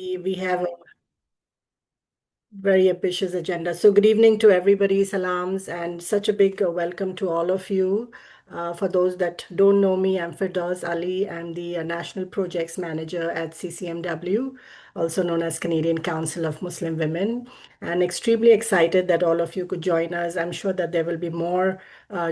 We have a very ambitious agenda. So good evening to everybody, salams, and such a big welcome to all of you. For those that don't know me, I'm Firdaus Ali. I'm the National Projects Manager at CCMW, also known as Canadian Council of Muslim Women, and extremely excited that all of you could join us. I'm sure that there will be more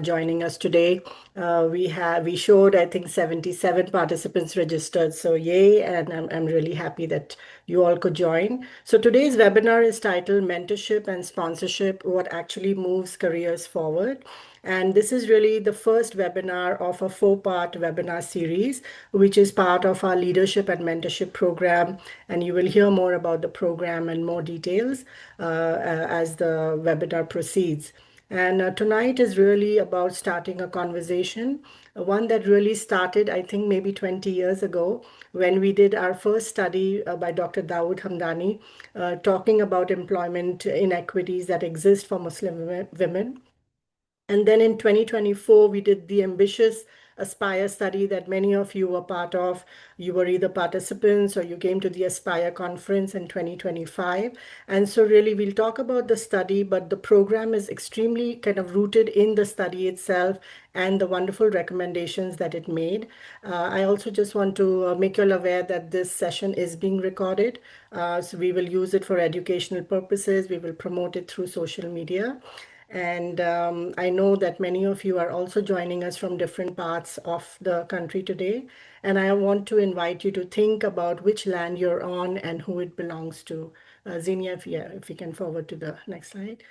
joining us today. We showed, I think, 77 participants registered, so yay, and I'm really happy that you all could join. So today's webinar is titled Mentorship and Sponsorship, What Actually Moves Careers Forward. And this is really the first webinar of a four-part webinar series, which is part of our leadership and mentorship program. And you will hear more about the program and more details as the webinar proceeds. And tonight is really about starting a conversation, one that really started, I think, maybe 20 years ago when we did our first study by Dr. Dawood Hamdani, talking about employment inequities that exist for Muslim women. And then in 2024, we did the ambitious Aspire study that many of you were part of. You were either participants or you came to the Aspire conference in 2025. And so really we'll talk about the study, but the program is extremely kind of rooted in the study itself and the wonderful recommendations that it made. I also just want to make you all aware that this session is being recorded. So we will use it for educational purposes. We will promote it through social media. And I know that many of you are also joining us from different parts of the country today. And I want to invite you to think about which land you're on and who it belongs to. Zinnia, if you can forward to the next slide.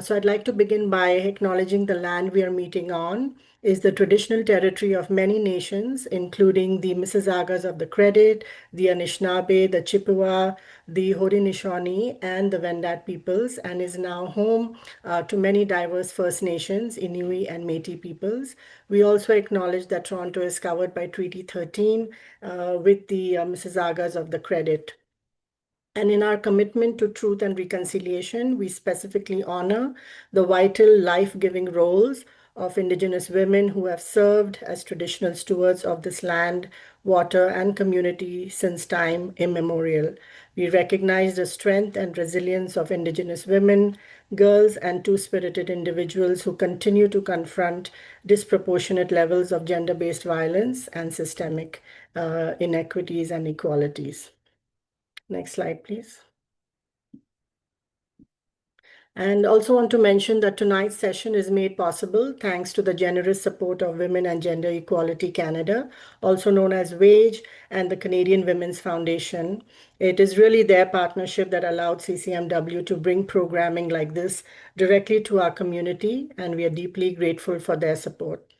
So I'd like to begin by acknowledging the land we are meeting on is the traditional territory of many nations, including the Mississaugas of the Credit, the Anishinaabe, the Chippewa, the Haudenosaunee, and the Wendat peoples, and is now home to many diverse First Nations, Inuit, and Métis peoples. We also acknowledge that Toronto is covered by Treaty 13 with the Mississaugas of the Credit. And in our commitment to truth and reconciliation, we specifically honor the vital life-giving roles of Indigenous women who have served as traditional stewards of this land, water, and community since time immemorial. We recognize the strength and resilience of Indigenous women, girls, and two-spirited individuals who continue to confront disproportionate levels of gender-based violence and systemic inequities and inequalities. Next slide, please. And also want to mention that tonight's session is made possible thanks to the generous support of Women and Gender Equality Canada, also known as WAGE, and the Canadian Women's Foundation. It is really their partnership that allowed CCMW to bring programming like this directly to our community, and we are deeply grateful for their support.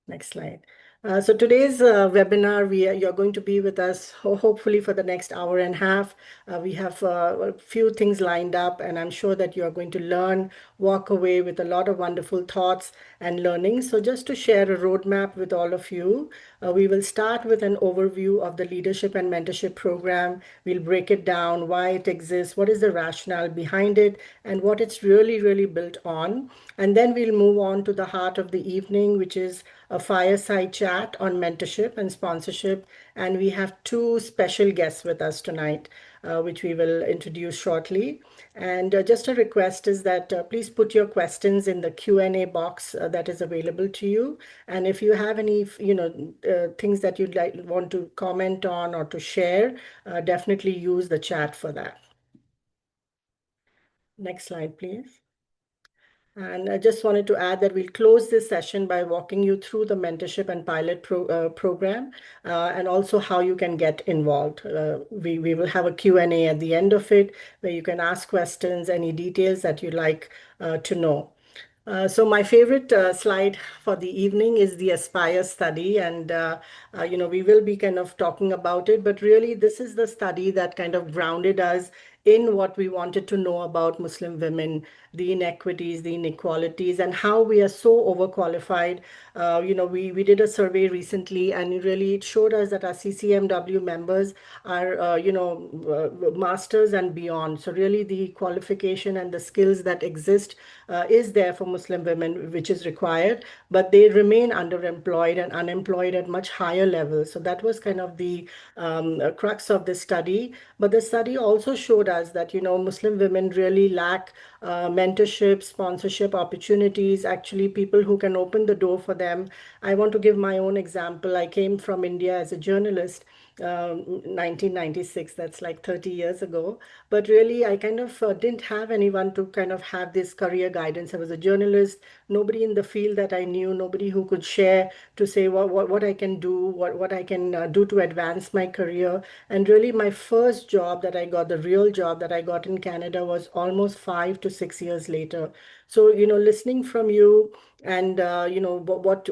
Next slide. So today's webinar, you're going to be with us hopefully for the next hour and a half. We have a few things lined up, and I'm sure that you're going to learn, walk away with a lot of wonderful thoughts and learning. So just to share a roadmap with all of you, we will start with an overview of the Leadership and Mentorship Program. We'll break it down, why it exists, what is the rationale behind it, and what it's really built on. And then we'll move on to the heart of the evening, which is a fireside chat on mentorship and sponsorship. And we have two special guests with us tonight, which we will introduce shortly. And just a request is that please put your questions in the Q&A box that is available to you. And if you have any, things that you'd want to comment on or to share, definitely use the chat for that. Next slide, please. And I just wanted to add that we'll close this session by walking you through the mentorship and pilot program and also how you can get involved. We will have a Q&A at the end of it where you can ask questions, any details that you'd like to know. So my favorite slide for the evening is the Aspire study, and we will be kind of talking about it, but really this is the study that kind of grounded us in what we wanted to know about Muslim women, the inequities, the inequalities, and how we are so overqualified. We did a survey recently, and it showed us that our CCMW members are, masters and beyond. So really, the qualification and the skills that exist is there for Muslim women, which is required, but they remain underemployed and unemployed at much higher levels. So that was kind of the crux of this study. But the study also showed us that, Muslim women really lack mentorship, sponsorship opportunities, actually people who can open the door for them. I want to give my own example. I came from India as a journalist, 1996, that's like 30 years ago. But really, I kind of didn't have anyone to kind of have this career guidance. I was a journalist, nobody in the field that I knew, nobody who could share to say what I can do, what I can do to advance my career. And really, my first job that I got, the real job that I got in Canada, was almost 5 to 6 years later. So, listening from you and what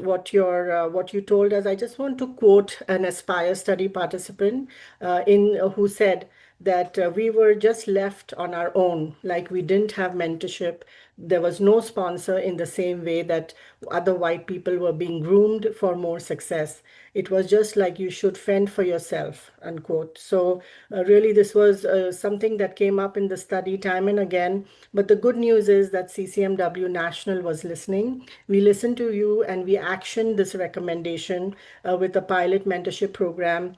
you told us, I just want to quote an Aspire study participant in who said that we were just left on our own, like we didn't have mentorship. There was no sponsor in the same way that other white people were being groomed for more success. It was just like you should fend for yourself, unquote. So really, this was something that came up in the study time and again. But the good news is that CCMW National was listening. We listened to you and we actioned this recommendation with a pilot mentorship program,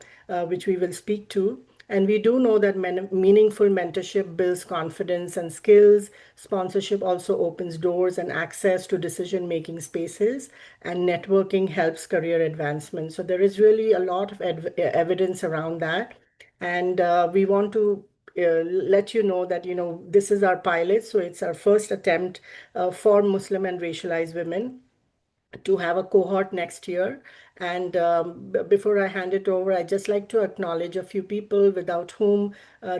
which we will speak to. And we do know that meaningful mentorship builds confidence and skills. Sponsorship also opens doors and access to decision-making spaces, and networking helps career advancement. So there is really a lot of evidence around that. And we want to let you know that, this is our pilot. So it's our first attempt for Muslim and racialized women to have a cohort next year. And before I hand it over, I'd just like to acknowledge a few people without whom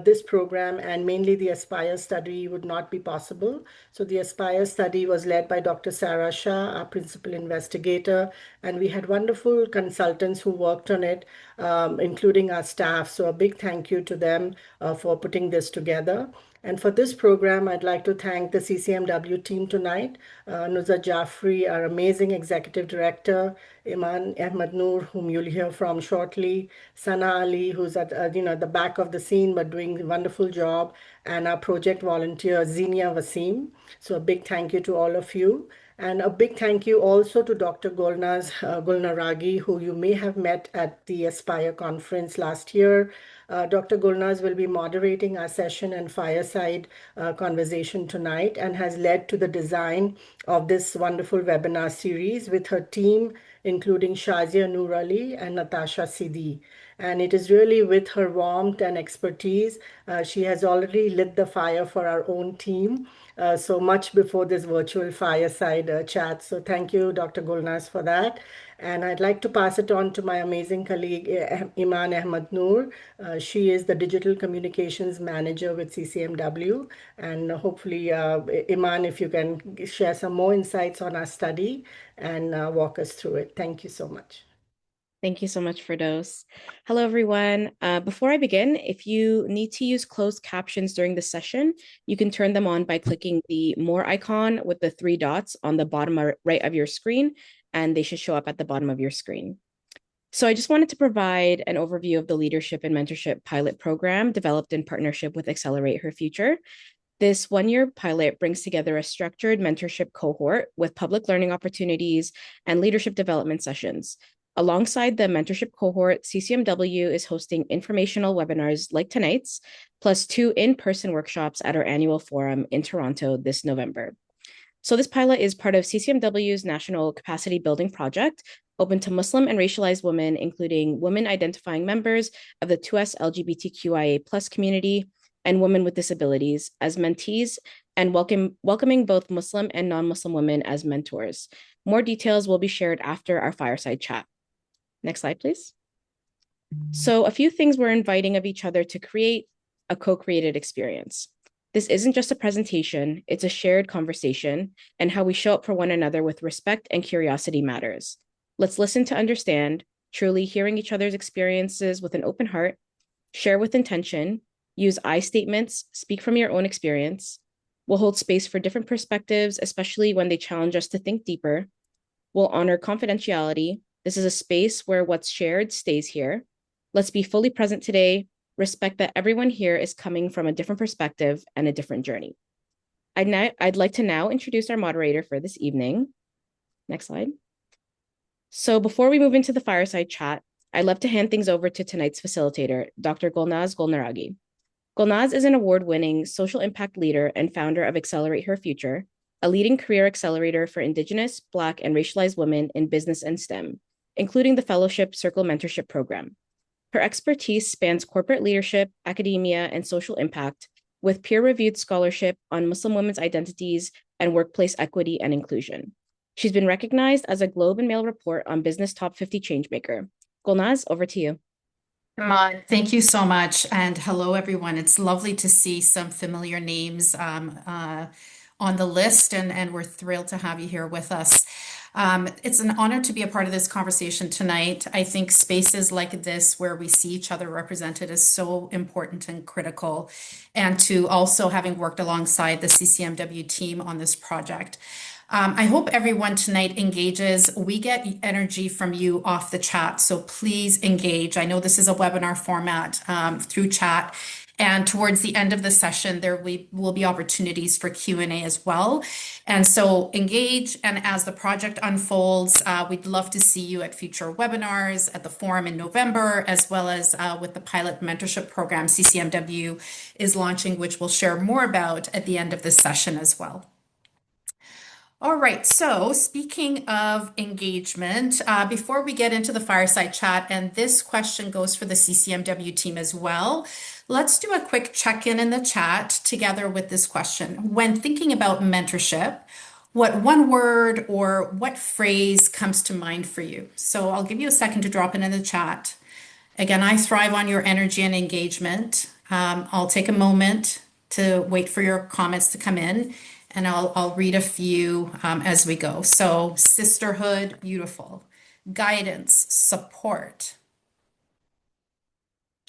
this program and mainly the Aspire study would not be possible. So the Aspire study was led by Dr. Sarah Shah, our principal investigator, and we had wonderful consultants who worked on it, including our staff. So a big thank you to them for putting this together. And for this program, I'd like to thank the CCMW team tonight. Nuzat Jaffrey, our amazing executive director, Iman Ahmed Noor, whom you'll hear from shortly, Sana Ali, who's at the back of the scene but doing a wonderful job, and our project volunteer, Zinia Wasim. So a big thank you to all of you. And a big thank you also to Dr. Gulnar Ragi, who you may have met at the Aspire conference last year. Dr. Gulnaz will be moderating our session and fireside conversation tonight and has led to the design of this wonderful webinar series with her team, including Shazia Noor Ali and Natasha Sidi. And it is really with her warmth and expertise, she has already lit the fire for our own team. So much before this virtual fireside chat. So thank you, Dr. Gulnaz, for that. And I'd like to pass it on to my amazing colleague, Iman Ahmed Noor. She is the Digital Communications Manager with CCMW. And hopefully, Iman, if you can share some more insights on our study and walk us through it. Thank you so much. Thank you so much, Firdaus. Hello, everyone. Before I begin, if you need to use closed captions during the session, you can turn them on by clicking the More icon with the 3 dots on the bottom right of your screen, and they should show up at the bottom of your screen. So I just wanted to provide an overview of the Leadership and Mentorship Pilot Program developed in partnership with Accelerate Her Future. This 1-year pilot brings together a structured mentorship cohort with public learning opportunities and leadership development sessions. Alongside the mentorship cohort, CCMW is hosting informational webinars like tonight's, plus 2 in-person workshops at our annual forum in Toronto this November. So this pilot is part of CCMW's National Capacity Building Project, open to Muslim and racialized women, including women identifying members of the 2S LGBTQIA+ community and women with disabilities as mentees, and welcoming both Muslim and non-Muslim women as mentors. More details will be shared after our fireside chat. Next slide, please. So a few things we're inviting of each other to create a co-created experience. This isn't just a presentation, it's a shared conversation, and how we show up for one another with respect and curiosity matters. Let's listen to understand, truly hearing each other's experiences with an open heart, share with intention, use I statements, speak from your own experience. We'll hold space for different perspectives, especially when they challenge us to think deeper. We'll honor confidentiality. This is a space where what's shared stays here. Let's be fully present today. Respect that everyone here is coming from a different perspective and a different journey. I'd like to now introduce our moderator for this evening. Next slide. So before we move into the fireside chat, I'd love to hand things over to tonight's facilitator, Dr. Golnaz Golnaragi. Golnaz is an award-winning social impact leader and founder of Accelerate Her Future, a leading career accelerator for Indigenous, Black, and racialized women in business and STEM, including the Fellowship Circle Mentorship Program. Her expertise spans corporate leadership, academia, and social impact, with peer-reviewed scholarship on Muslim women's identities and workplace equity and inclusion. She's been recognized as a Globe and Mail report on Business Top 50 Changemaker. Golnaz, over to you. Iman, thank you so much. And hello, everyone. It's lovely to see some familiar names on the list, and we're thrilled to have you here with us. It's an honor to be a part of this conversation tonight. I think spaces like this, where we see each other represented, is so important and critical. And to also having worked alongside the CCMW team on this project. I hope everyone tonight engages. We get energy from you off the chat, so please engage. I know this is a webinar format through chat, and towards the end of the session, there will be opportunities for Q&A as well. And so engage, and as the project unfolds, we'd love to see you at future webinars, at the forum in November, as well as with the pilot mentorship program CCMW is launching, which we'll share more about at the end of this session as well. All right, so speaking of engagement, before we get into the fireside chat, and this question goes for the CCMW team as well, let's do a quick check-in in the chat together with this question. When thinking about mentorship, what one word or what phrase comes to mind for you? So I'll give you a second to drop it in the chat. Again, I thrive on your energy and engagement. I'll take a moment to wait for your comments to come in. And I'll read a few as we go. So sisterhood, beautiful. Guidance, support.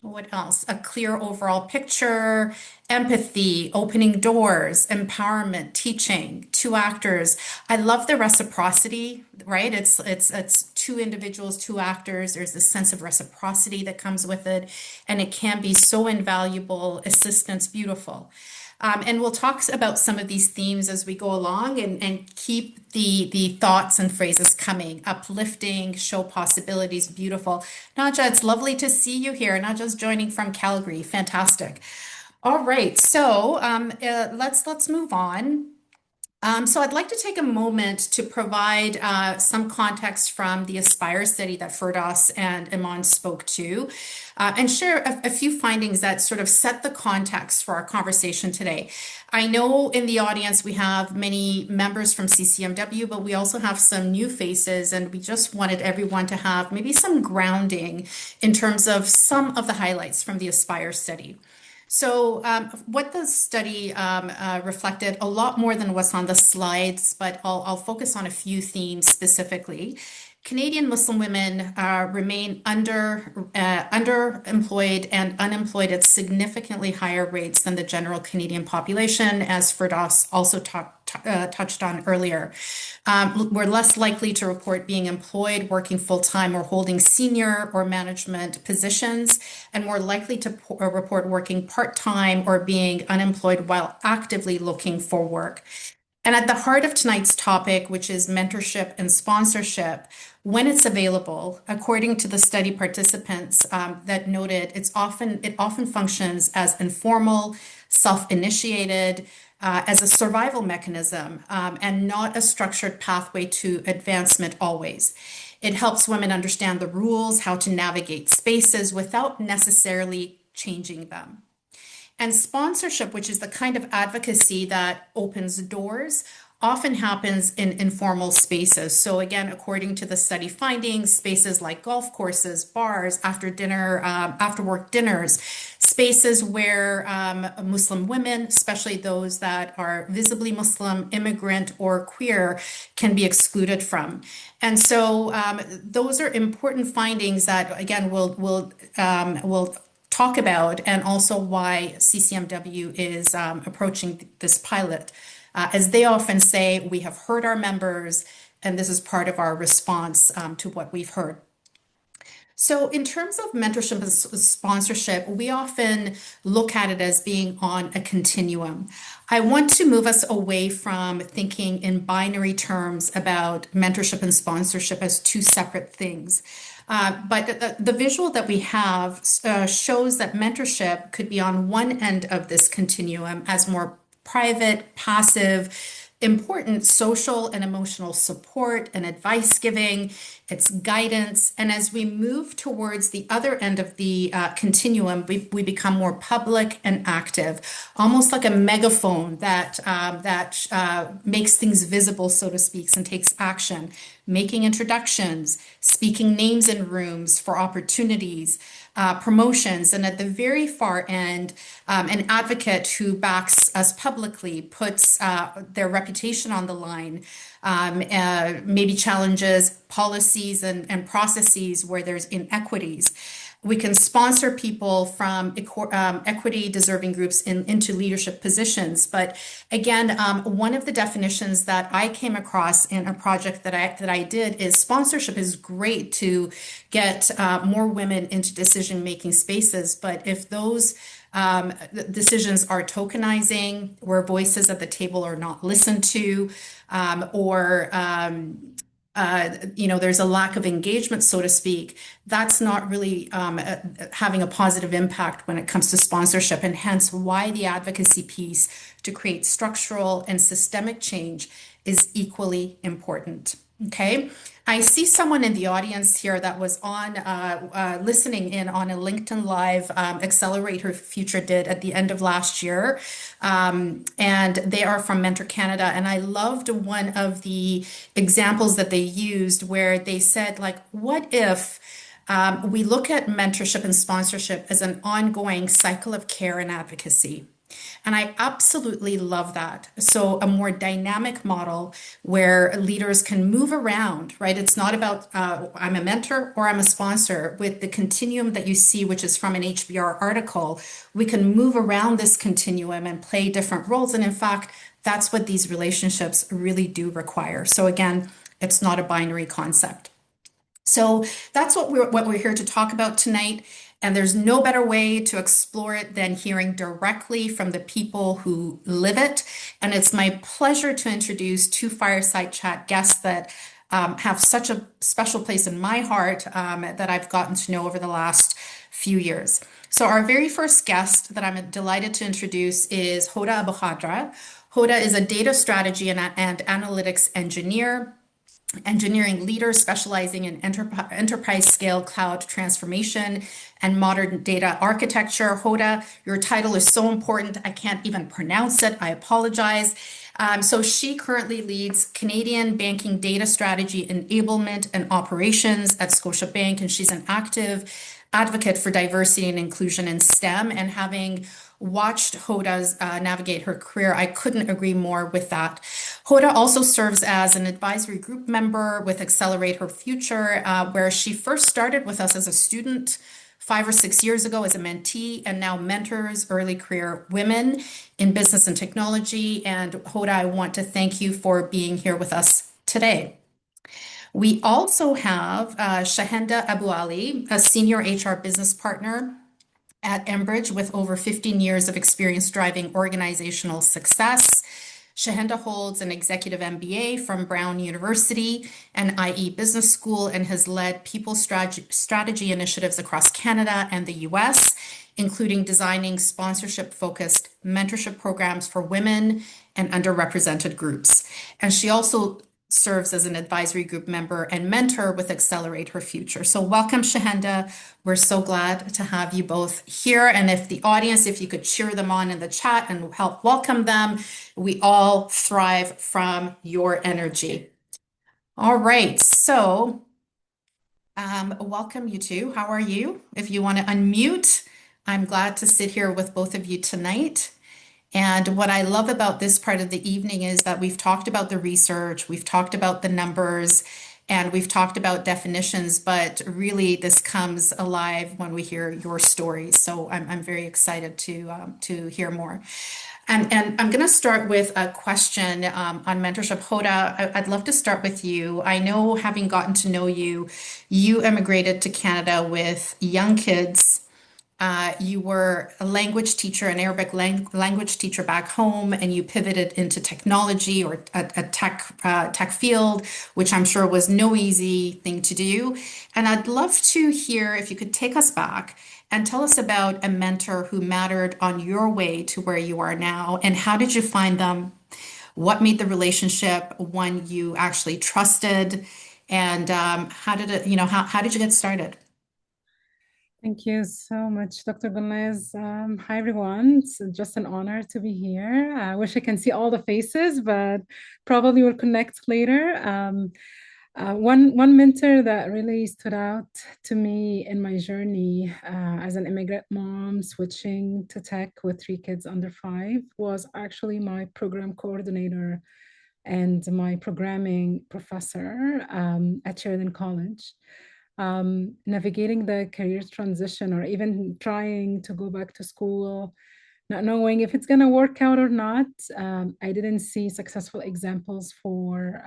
What else? A clear overall picture, empathy, opening doors, empowerment, teaching, two actors. I love the reciprocity, right? It's two individuals, two actors. There's this sense of reciprocity that comes with it, and it can be so invaluable. Assistance, beautiful. And we'll talk about some of these themes as we go along, and keep the thoughts and phrases coming. Uplifting, show possibilities, beautiful. Naja, it's lovely to see you here. Naja's joining from Calgary. Fantastic. All right, so let's move on. So I'd like to take a moment to provide some context from the Aspire study that Firdaus and Iman spoke to, and share a few findings that sort of set the context for our conversation today. I know in the audience we have many members from CCMW, but we also have some new faces, and we just wanted everyone to have maybe some grounding in terms of some of the highlights from the Aspire study. So what the study reflected, a lot more than what's on the slides, but I'll focus on a few themes specifically. Canadian Muslim women remain underemployed and unemployed at significantly higher rates than the general Canadian population, as Firdaus also touched on earlier. We're less likely to report being employed, working full-time, or holding senior or management positions, and more likely to report working part-time or being unemployed while actively looking for work. And at the heart of tonight's topic, which is mentorship and sponsorship, when it's available, according to the study participants that noted, it often functions as informal, self-initiated, as a survival mechanism, and not a structured pathway to advancement always. It helps women understand the rules, how to navigate spaces without necessarily changing them. And sponsorship, which is the kind of advocacy that opens doors, often happens in informal spaces. So again, according to the study findings, spaces like golf courses, bars, after work dinners, spaces where Muslim women, especially those that are visibly Muslim, immigrant, or queer, can be excluded from. And so those are important findings that, again, will talk about, and also why CCMW is approaching this pilot. As they often say, we have heard our members, and this is part of our response to what we've heard. So, in terms of mentorship and sponsorship, we often look at it as being on a continuum. I want to move us away from thinking in binary terms about mentorship and sponsorship as two separate things. But the visual that we have shows that mentorship could be on one end of this continuum as more private, passive, important social and emotional support and advice giving, it's guidance. And as we move towards the other end of the continuum, we become more public and active, almost like a megaphone that makes things visible, so to speak, and takes action, making introductions, speaking names in rooms for opportunities, promotions, and at the very far end, an advocate who backs us publicly, puts their reputation on the line, maybe challenges policies and processes where there's inequities. We can sponsor people from equity deserving groups into leadership positions. But again, one of the definitions that I came across in a project that I did is sponsorship is great to get more women into decision-making spaces. But if those decisions are tokenizing, where voices at the table are not listened to, or there's a lack of engagement, so to speak, that's not really having a positive impact when it comes to sponsorship, and hence why the advocacy piece to create structural and systemic change is equally important. Okay, I see someone in the audience here that was on listening in on a LinkedIn Live Accelerate Her Future did at the end of last year. And they are from Mentor Canada. And I loved one of the examples that they used where they said, like, what if we look at mentorship and sponsorship as an ongoing cycle of care and advocacy? And I absolutely love that. So a more dynamic model where leaders can move around, right? It's not about I'm a mentor or I'm a sponsor. With the continuum that you see, which is from an HBR article, we can move around this continuum and play different roles. And in fact, that's what these relationships really do require. So again, it's not a binary concept. So that's what we're here to talk about tonight. And there's no better way to explore it than hearing directly from the people who live it. And it's my pleasure to introduce two Fireside Chat guests that have such a special place in my heart that I've gotten to know over the last few years. So our very first guest that I'm delighted to introduce is Hoda Abukhadra. Hoda is a data strategy and analytics engineering leader specializing in enterprise scale cloud transformation and modern data architecture. Hoda, your title is so important, I can't even pronounce it. I apologize. So she currently leads Canadian banking data strategy enablement and operations at Scotiabank, and she's an active advocate for diversity and inclusion in STEM. And having watched Hoda's navigate her career, I couldn't agree more with that. Hoda also serves as an advisory group member with Accelerate Her Future, where she first started with us as a student 5 or 6 years ago as a mentee, and now mentors early career women in business and technology. And Hoda, I want to thank you for being here with us today. We also have Shahenda Abu Ali, a senior HR business partner at Enbridge with over 15 years of experience driving organizational success. Shahenda holds an executive MBA from Brown University and IE Business School and has led people strategy initiatives across Canada and the US, including designing sponsorship-focused mentorship programs for women and underrepresented groups. And she also serves as an advisory group member and mentor with Accelerate Her Future. So welcome, Shahenda. We're so glad to have you both here. And if the audience, if you could cheer them on in the chat and help welcome them, we all thrive from your energy. All right, so welcome you two. How are you? If you want to unmute, I'm glad to sit here with both of you tonight. And what I love about this part of the evening is that we've talked about the research, we've talked about the numbers, And we've talked about definitions, but really this comes alive when we hear your stories. So I'm very excited to hear more. And I'm going to start with a question on mentorship. Hoda, I'd love to start with you. I know, having gotten to know you, you immigrated to Canada with young kids. You were a language teacher, an Arabic language teacher back home, and you pivoted into technology or a tech field, which I'm sure was no easy thing to do. And I'd love to hear if you could take us back and tell us about a mentor who mattered on your way to where you are now, and how did you find them? What made the relationship one you actually trusted? And how did it, how did you get started? Thank you so much, Dr. Gomez. Hi, everyone. It's just an honor to be here. I wish I can see all the faces, but probably we'll connect later. One mentor that really stood out to me in my journey as an immigrant mom switching to tech with 3 kids under 5 was actually my program coordinator and my programming professor at Sheridan College. Navigating the career transition or even trying to go back to school, not knowing if it's going to work out or not. I didn't see successful examples for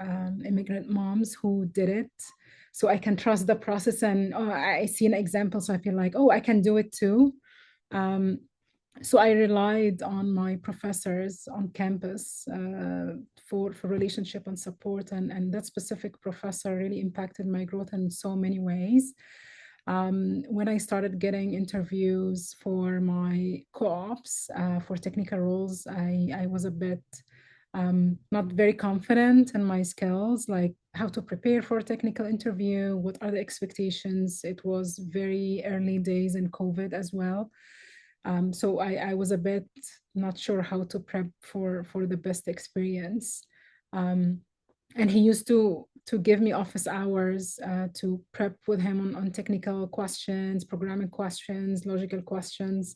immigrant moms who did it. So I can trust the process, and I see an example, so I feel like, oh, I can do it too. So I relied on my professors on campus for relationship and support, and that specific professor really impacted my growth in so many ways. When I started getting interviews for my co-ops for technical roles, I was a bit not very confident in my skills, like how to prepare for a technical interview, what are the expectations. It was very early days in COVID as well. So I was a bit not sure how to prep for the best experience. And he used to give me office hours to prep with him on technical questions, programming questions, logical questions.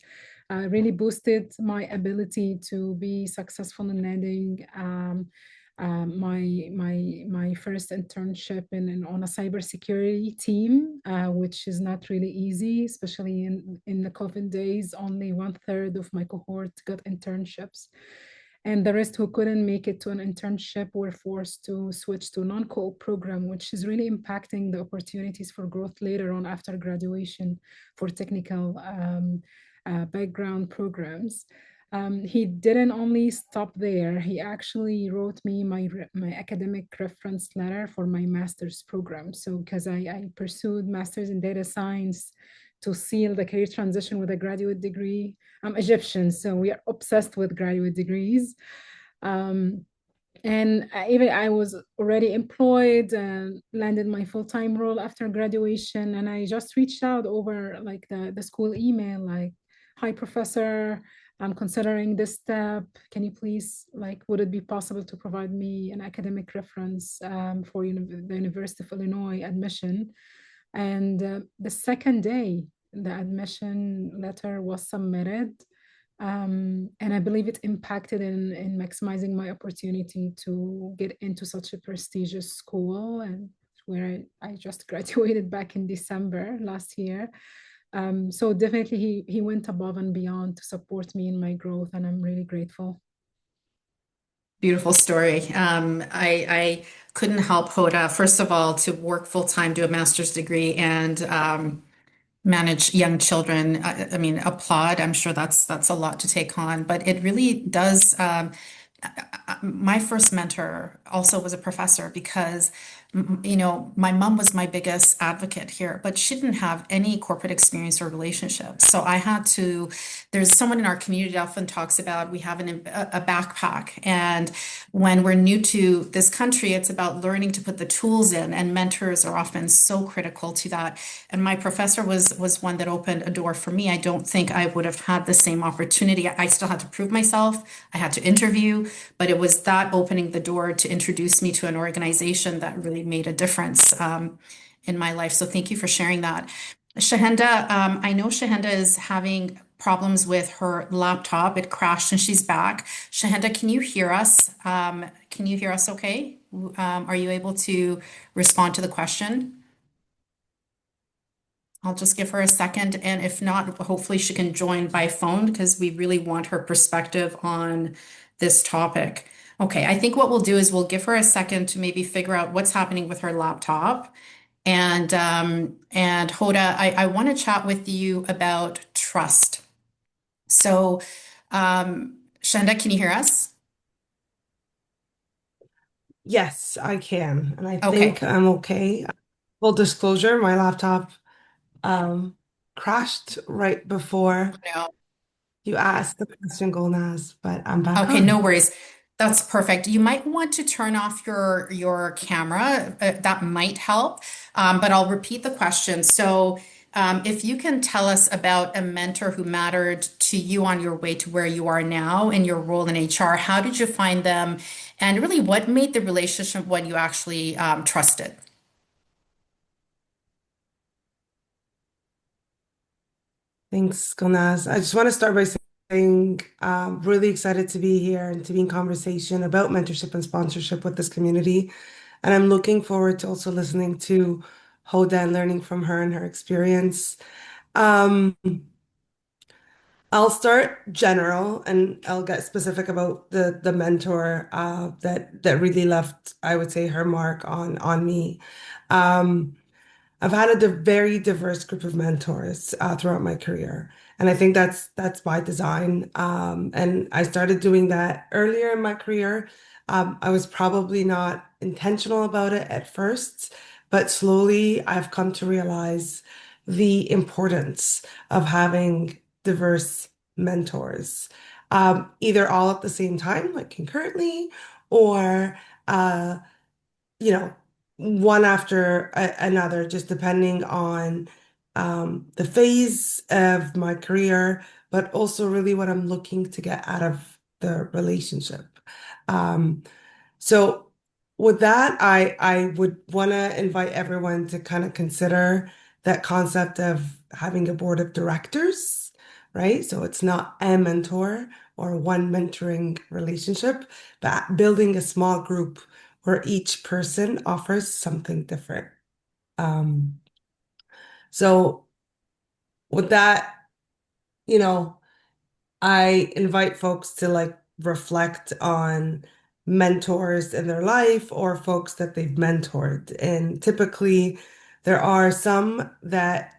Really boosted my ability to be successful in landing my first internship on a cybersecurity team, which is not really easy, especially in the COVID days. Only 1/3 of my cohort got internships, and the rest who couldn't make it to an internship were forced to switch to non-co-op program, which is really impacting the opportunities for growth later on after graduation for technical background programs. He didn't only stop there. He actually wrote me my academic reference letter for my master's program. So because I pursued master's in data science to seal the career transition with a graduate degree. I'm Egyptian, so we are obsessed with graduate degrees. And I was already employed and landed my full-time role after graduation. And I just reached out over like the school email, like, hi, professor, I'm considering this step. Can you please, like, would it be possible to provide me an academic reference for the University of Illinois admission? And the second day, the admission letter was submitted. And I believe it impacted in maximizing my opportunity to get into such a prestigious school, and where I just graduated back in December last year. So definitely he went above and beyond to support me in my growth, and I'm really grateful. Beautiful story. I couldn't help, Hoda, first of all, to work full time, do a master's degree, and manage young children. I mean, applaud. I'm sure that's a lot to take on, but it really does. My first mentor also was a professor because, my mom was my biggest advocate here, but she didn't have any corporate experience or relationships. So I had to, there's someone in our community that often talks about we have a backpack. And when we're new to this country, it's about learning to put the tools in, and mentors are often so critical to that. And my professor was one that opened a door for me. I don't think I would have had the same opportunity. I still had to prove myself. I had to interview, but it was that opening the door to introduce me to an organization that really made a difference in my life. So thank you for sharing that. Shahenda, I know Shahenda is having problems with her laptop. It crashed and she's back. Shahenda, can you hear us? Can you hear us okay? Are you able to respond to the question? I'll just give her a second, and if not, hopefully she can join by phone because we really want her perspective on this topic. Okay, I think what we'll do is we'll give her a second to maybe figure out what's happening with her laptop. And Hoda, I want to chat with you about trust. So, Shanda, can you hear us? Yes, I can. And I Okay. think I'm okay. Full disclosure, my laptop um crashed right before No. you asked the question, Golnaz, but I'm back Okay, no on. worries. That's perfect. You might want to turn off your camera. That might help. But I'll repeat the question. So, if you can tell us about a mentor who mattered to you on your way to where you are now in your role in HR, how did you find them? And really, what made the relationship one you actually trusted? Thanks, Golnaz. I just want to start by saying really excited to be here and to be in conversation about mentorship and sponsorship with this community. And I'm looking forward to also listening to Hoda and learning from her and her experience. Um, I'll start general and I'll get specific about the mentor that really left, I would say, her mark on me. Um, I've had a very diverse group of mentors throughout my career, and I think that's by design. And I started doing that earlier in my career. I was probably not intentional about it at first, but slowly I've come to realize the importance of having diverse mentors, either all at the same time, like concurrently, or uh, you know, one after another, just depending on the phase of my career, but also really what I'm looking to get out of the relationship. Um, so with that, I would want to invite everyone to kind of consider that concept of having a board of directors, right? So it's not a mentor or one mentoring relationship, but building a small group where each person offers something different. Um, so with that, you know, I invite folks to like reflect on mentors in their life or folks that they've mentored. And typically, there are some that,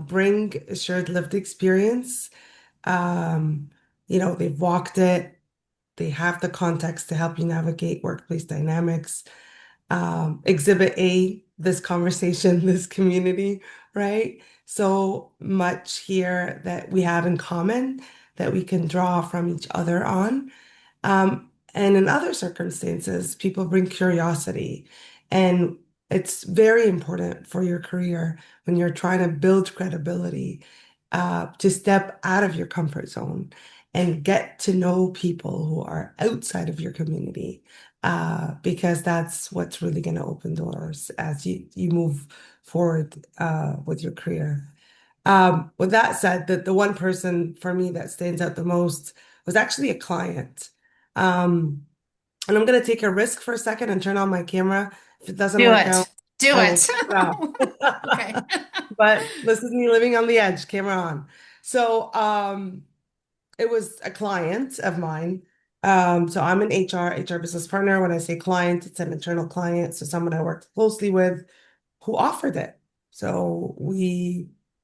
bring a shared lived experience. Um, they've walked it, they have the context to help you navigate workplace dynamics. Exhibit A, this conversation, this community, right? So much here that we have in common that we can draw from each other on. And in other circumstances, people bring curiosity. And it's very important for your career when you're trying to build credibility, to step out of your comfort zone and get to know people who are outside of your community, because that's what's really going to open doors as you move forward with your career. With that said, the one person for me that stands out the most was actually a client. And I'm going to take a risk for a second and turn on my camera. If it doesn't Do work out, it. Do I will it. cut it off. Okay. But this is me living on the edge, camera on. So it was a client of mine. So I'm an HR business partner. When I say client, it's an internal client. So someone I worked closely with who offered it. So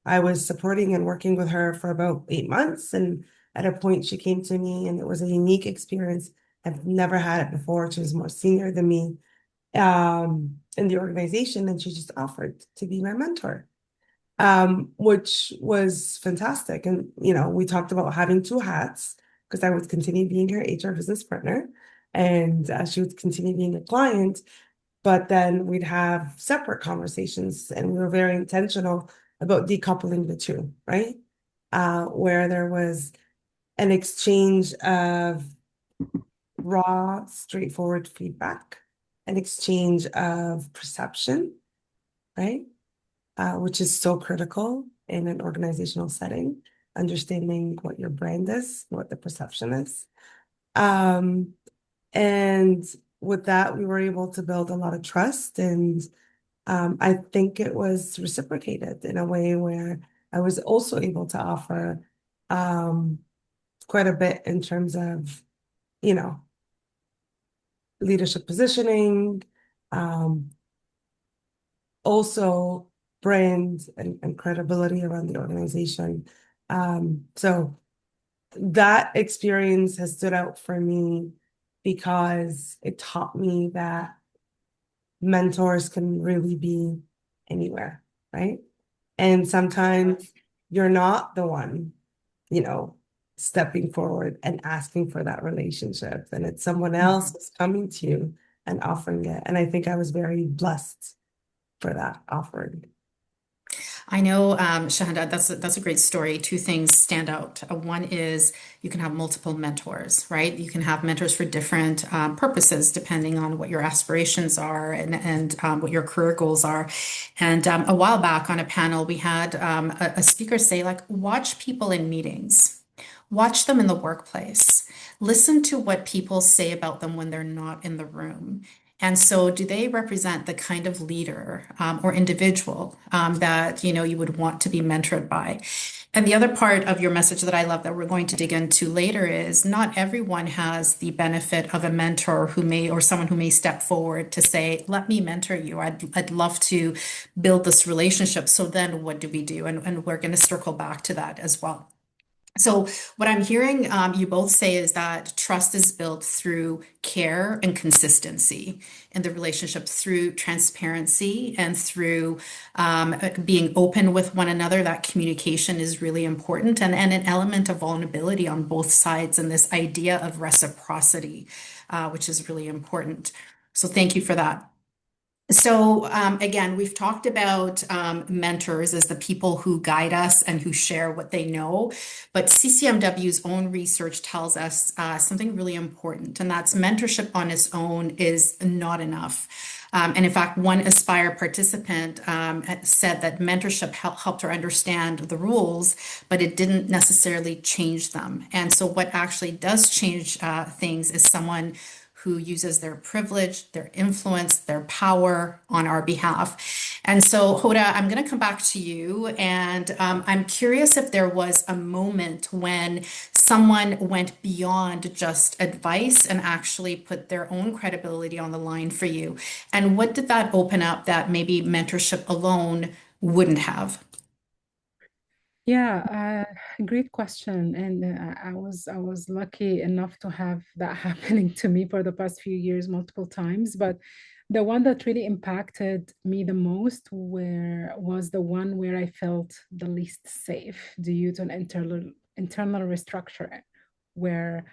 I was supporting and working with her for about 8 months. And at a point she came to me and it was a unique experience. I've never had it before. She was more senior than me in the organization, and she just offered to be my mentor, which was fantastic. And, we talked about having two hats because I would continue being her HR business partner and she would continue being a client, but then we'd have separate conversations and we were very intentional about decoupling the two, right? Where there was an exchange of raw, straightforward feedback, an exchange of perception, right? Which is so critical in an organizational setting. understanding what your brand is, what the perception is. And with that, we were able to build a lot of trust. And I think it was reciprocated in a way where I was also able to offer quite a bit in terms of, you know, leadership positioning, also brand and credibility around the organization. So that experience has stood out for me because it taught me that mentors can really be anywhere, right? And sometimes you're not the one, you know, stepping forward and asking for that relationship, and it's someone else who's coming to you and offering it. And I think I was very blessed for that offering. I know, Shahada, that's a great story. Two things stand out. One is you can have multiple mentors, right? You can have mentors for different purposes, depending on what your aspirations are and what your career goals are. And a while back on a panel, we had a speaker say, like, watch people in meetings, watch them in the workplace, listen to what people say about them when they're not in the room. And so, do they represent the kind of leader or individual that you would want to be mentored by? And the other part of your message that I love that we're going to dig into later is not everyone has the benefit of a mentor who may, or someone who may step forward to say, let me mentor you. I'd love to build this relationship. So then what do we do? And we're going to circle back to that as well. So, what I'm hearing you both say is that trust is built through care and consistency in the relationship, through transparency and through being open with one another. That communication is really important, and an element of vulnerability on both sides, and this idea of reciprocity, which is really important. So, thank you for that. So, again, we've talked about mentors as the people who guide us and who share what they know. But CCMW's own research tells us something really important, and that's mentorship on its own is not enough. And in fact, one Aspire participant said that mentorship helped her understand the rules, but it didn't necessarily change them. And so, what actually does change things is someone who uses their privilege, their influence, their power on our behalf. And so, Hoda, I'm going to come back to you. And I'm curious if there was a moment when someone went beyond just advice and actually put their own credibility on the line for you. And what did that open up that maybe mentorship alone wouldn't have? Yeah, great question. And I was lucky enough to have that happening to me for the past few years, multiple times. But the one that really impacted me the most was the one where I felt the least safe due to an internal restructure, where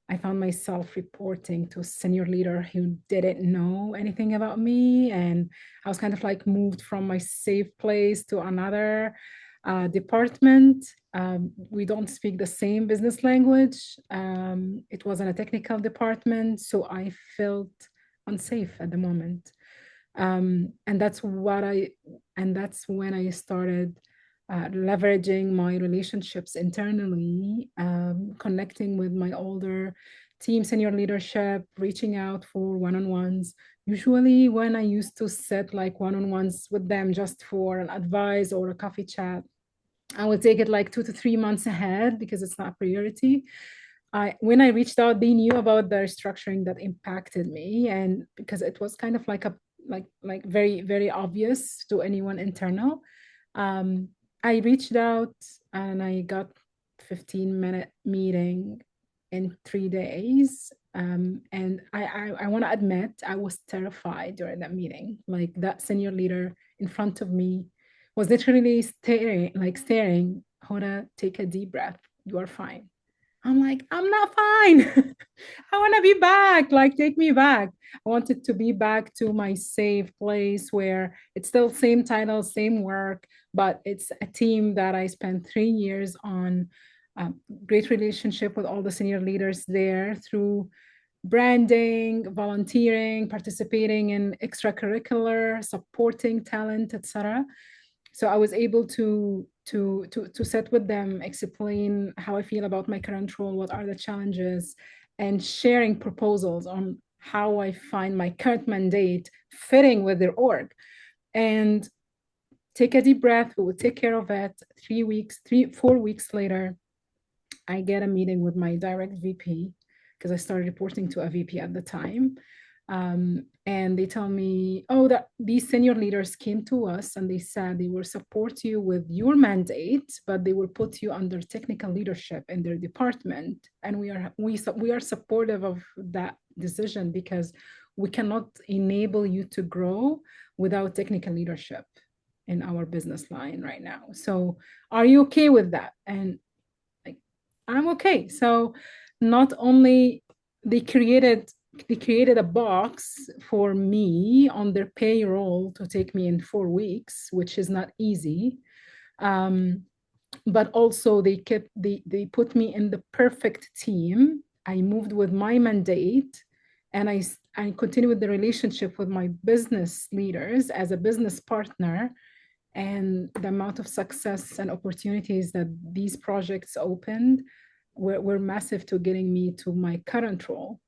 I found myself reporting to a senior leader who didn't know anything about me, and I was kind of like moved from my safe place to another department. We don't speak the same business language. It wasn't a technical department, so I felt unsafe at the moment. And that's when I started leveraging my relationships internally, connecting with my older team, senior leadership, reaching out for one-on-ones. Usually, when I used to set like one-on-ones with them just for an advice or a coffee chat, I would take it like 2 to 3 months ahead because it's not a priority. When I reached out, they knew about the restructuring that impacted me, and because it was kind of like very very obvious to anyone internal, um, I reached out and I got 15-minute meeting in 3 days. And I want to admit I was terrified during that meeting. Like that senior leader in front of me was literally staring. Hoda, take a deep breath. You are fine. I'm like, I'm not fine. I want to be back. Like, take me back. I wanted to be back to my safe place where it's still same title, same work, but it's a team that I spent 3 years on. Great relationship with all the senior leaders there through branding, volunteering, participating in extracurricular, supporting talent, etc. So I was able to sit with them, explain how I feel about my current role, what are the challenges, and sharing proposals on how I find my current mandate fitting with their org. And take a deep breath, we will take care of it. 4 weeks later, I get a meeting with my direct VP because I started reporting to a VP at the time. And they tell me, oh, that these senior leaders came to us and they said they will support you with your mandate, but they will put you under technical leadership in their department. And we are supportive of that decision because we cannot enable you to grow without technical leadership in our business line right now. So are you okay with that? And I'm okay. So not only they created a box for me on their payroll to take me in 4 weeks, which is not easy. But also they put me in the perfect team. I moved with my mandate and I continue with the relationship with my business leaders as a business partner, and the amount of success and opportunities that these projects opened were massive to getting me to my current role.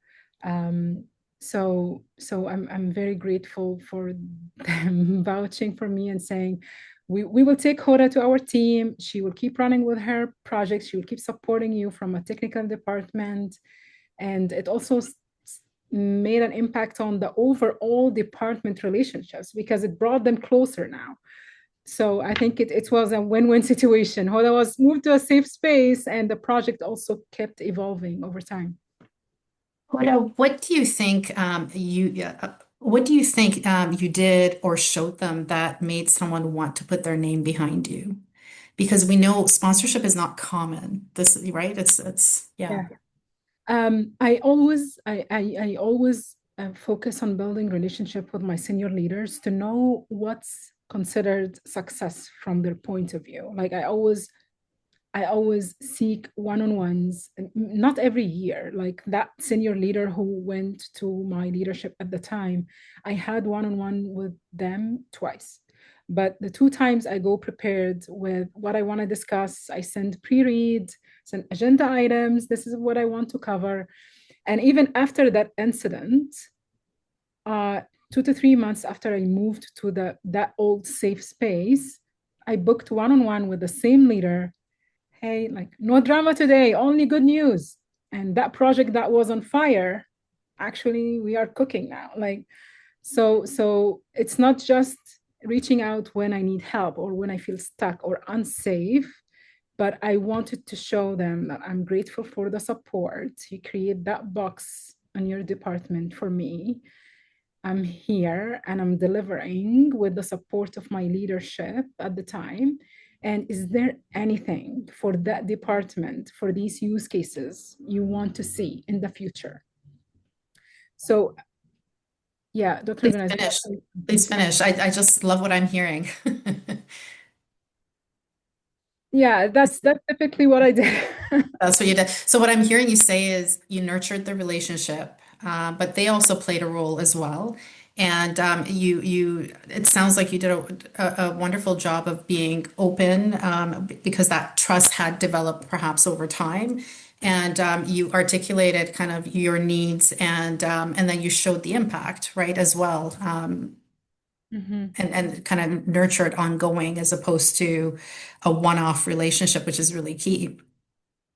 So I'm very grateful for them vouching for me and saying, we will take Hoda to our team. She will keep running with her projects. She will keep supporting you from a technical department. And it also made an impact on the overall department relationships because it brought them closer now. So I think it was a win-win situation. Hoda was moved to a safe space and the project also kept evolving over time. Hoda, what do you think you did or showed them that made someone want to put their name behind you? Because we know sponsorship is not common. Right? Yeah. I always focus on building relationship with my senior leaders to know what's considered success from their point of view. Like I always seek one-on-ones, not every year. Like that senior leader who went to my leadership at the time, I had one-on-one with them twice. But the 2 times I go prepared with what I want to discuss. I send pre-read, send agenda items. This is what I want to cover. And even after that incident, 2 to 3 months after I moved to that old safe space, I booked one-on-one with the same leader. Hey, like no drama today, only good news. And that project that was on fire, actually we are cooking now. Like, so it's not just reaching out when I need help or when I feel stuck or unsafe, but I wanted to show them that I'm grateful for the support. You create that box on your department for me. I'm here and I'm delivering with the support of my leadership at the time. And is there anything for that department, for these use cases you want to see in the future? So yeah, Dr. Please Gomez. finish. Please finish. I just love what I'm hearing. Yeah, that's typically what I did. That's what you did. So what I'm hearing you say is you nurtured the relationship, but they also played a role as well. And it sounds like you did a wonderful job of being open, because that trust had developed perhaps over time. And you articulated kind of your needs, and then you showed the impact, right, as well. And kind of nurtured ongoing as opposed to a one-off relationship, which is really key.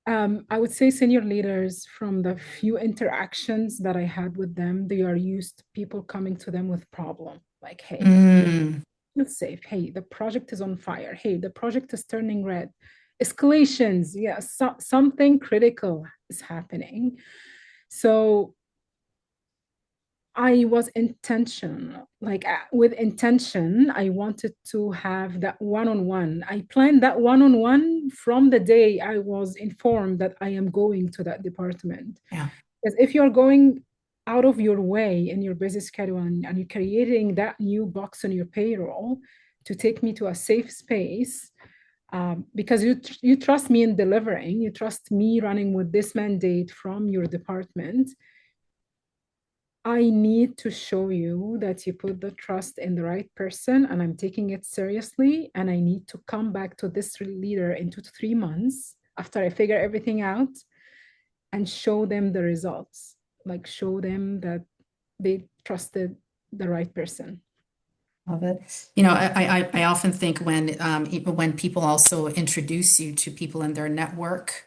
I would say senior leaders, from the few interactions that I had with them, they are used to people coming to them with problem. Like, hey, feel safe. Hey, the project is on fire. Hey, the project is turning red. Escalations. Yeah, something critical is happening. So I was intentional, like with intention, I wanted to have that one-on-one. I planned that one-on-one from the day I was informed that I am going to that department. Yeah. Because if you're going out of your way in your busy schedule and you're creating that new box on your payroll to take me to a safe space, because you trust me in delivering, you trust me running with this mandate from your department, I need to show you that you put the trust in the right person and I'm taking it seriously. And I need to come back to this leader in 2 to 3 months after I figure everything out and show them the results, like show them that they trusted the right person. Love it. I often think even when people also introduce you to people in their network,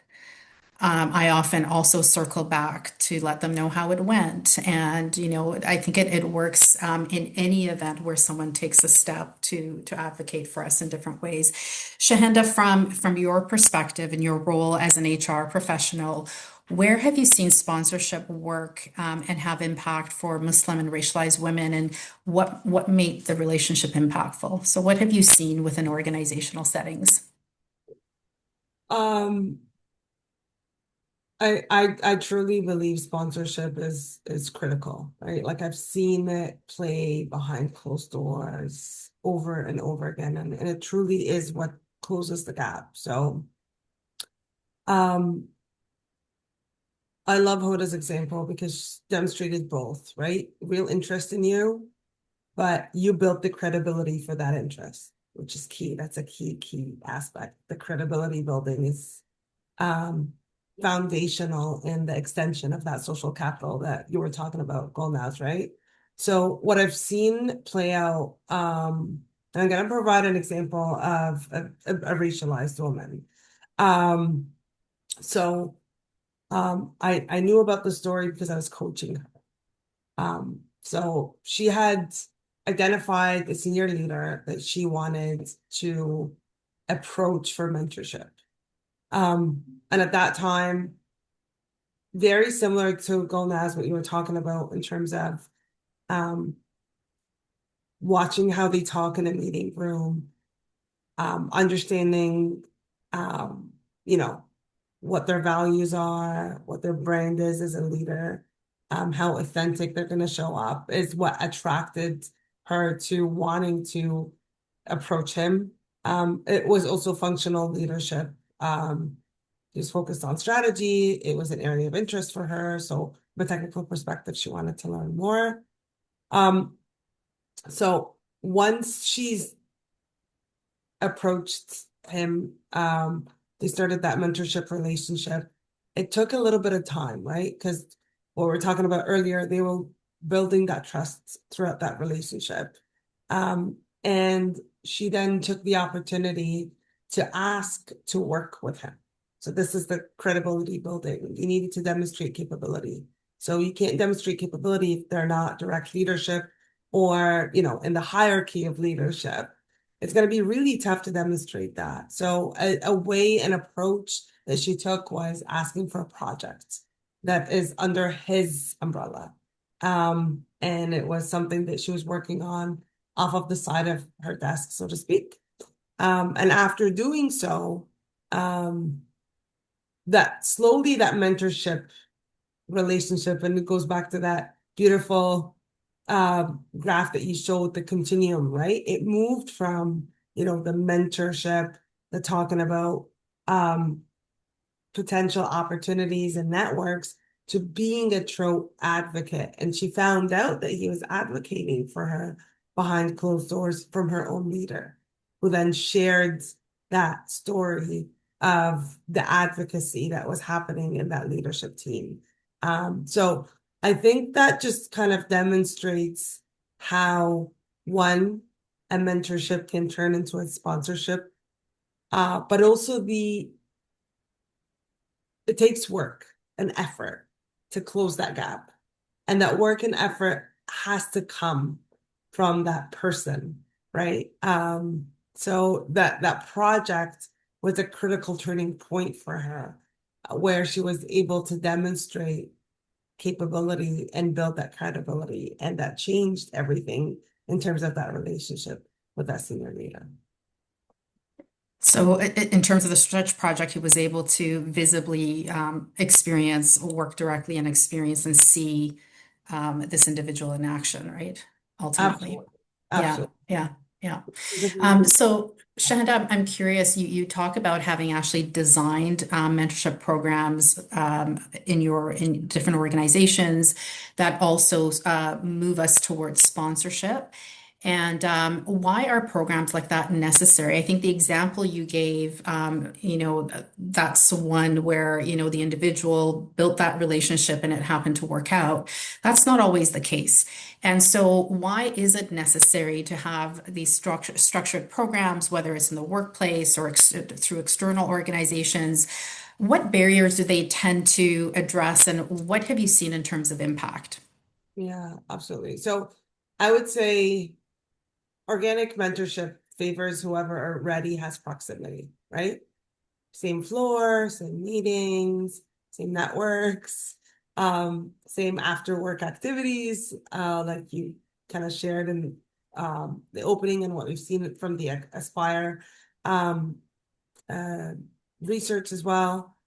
I often also circle back to let them know how it went. And, I think it works in any event where someone takes a step to advocate for us in different ways. Shahenda, from your perspective and your role as an HR professional, where have you seen sponsorship work and have impact for Muslim and racialized women, and what made the relationship impactful? So, what have you seen within organizational settings? Um, I truly believe sponsorship is critical, right? Like I've seen it play behind closed doors over and over again, and it truly is what closes the gap. So um I love Hoda's example because she demonstrated both, right? Real interest in you, but you built the credibility for that interest, which is key. That's a key aspect. The credibility building is um, foundational in the extension of that social capital that you were talking about, Golnaz, right? So what I've seen play out, and I'm going to provide an example of a racialized woman. So I knew about the story because I was coaching her. So she had identified the senior leader that she wanted to approach for mentorship. And at that time, very similar to Golnaz, what you were talking about in terms of watching how they talk in a meeting room, understanding, you know, what their values are, what their brand is as a leader, how authentic they're going to show up is what attracted her to wanting to approach him. It was also functional leadership. She was focused on strategy. It was an area of interest for her. So from a technical perspective, she wanted to learn more. So once she's approached him, they started that mentorship relationship. It took a little bit of time, right? Because what we were talking about earlier, they were building that trust throughout that relationship. And she then took the opportunity to ask to work with him. So this is the credibility building. You needed to demonstrate capability. So you can't demonstrate capability if they're not direct leadership or, in the hierarchy of leadership. It's going to be really tough to demonstrate that. So a way, an approach that she took was asking for a project that is under his umbrella. And it was something that she was working on off of the side of her desk, so to speak. And after doing so, that slowly that mentorship relationship, and it goes back to that beautiful graph that you showed, the continuum, right? It moved from, the mentorship, the talking about potential opportunities and networks to being a true advocate. And she found out that he was advocating for her behind closed doors from her own leader, who then shared that story of the advocacy that was happening in that leadership team. So I think that just kind of demonstrates how one, a mentorship can turn into a sponsorship, but also it takes work and effort to close that gap. And that work and effort has to come from that person, right? So that project was a critical turning point for her, where she was able to demonstrate capability and build that credibility. And that changed everything in terms of that relationship with that senior leader. So in terms of the stretch project, he was able to visibly experience, work directly and experience and see this individual in action, right? Ultimately. Absolutely. Absolutely. Yeah. Yeah. So Shahada, I'm curious, you talk about having actually designed mentorship programs in different organizations that also move us towards sponsorship. And why are programs like that necessary? I think the example you gave, that's one where, the individual built that relationship and it happened to work out. That's not always the case. And so, why is it necessary to have these structured programs, whether it's in the workplace or through external organizations? What barriers do they tend to address, and what have you seen in terms of impact? Yeah, absolutely. So I would say organic mentorship favors whoever already has proximity, right? Same floor, same meetings, same networks, same after work activities, like you kind of shared in the opening and what we've seen from the Aspire um, uh, research as well.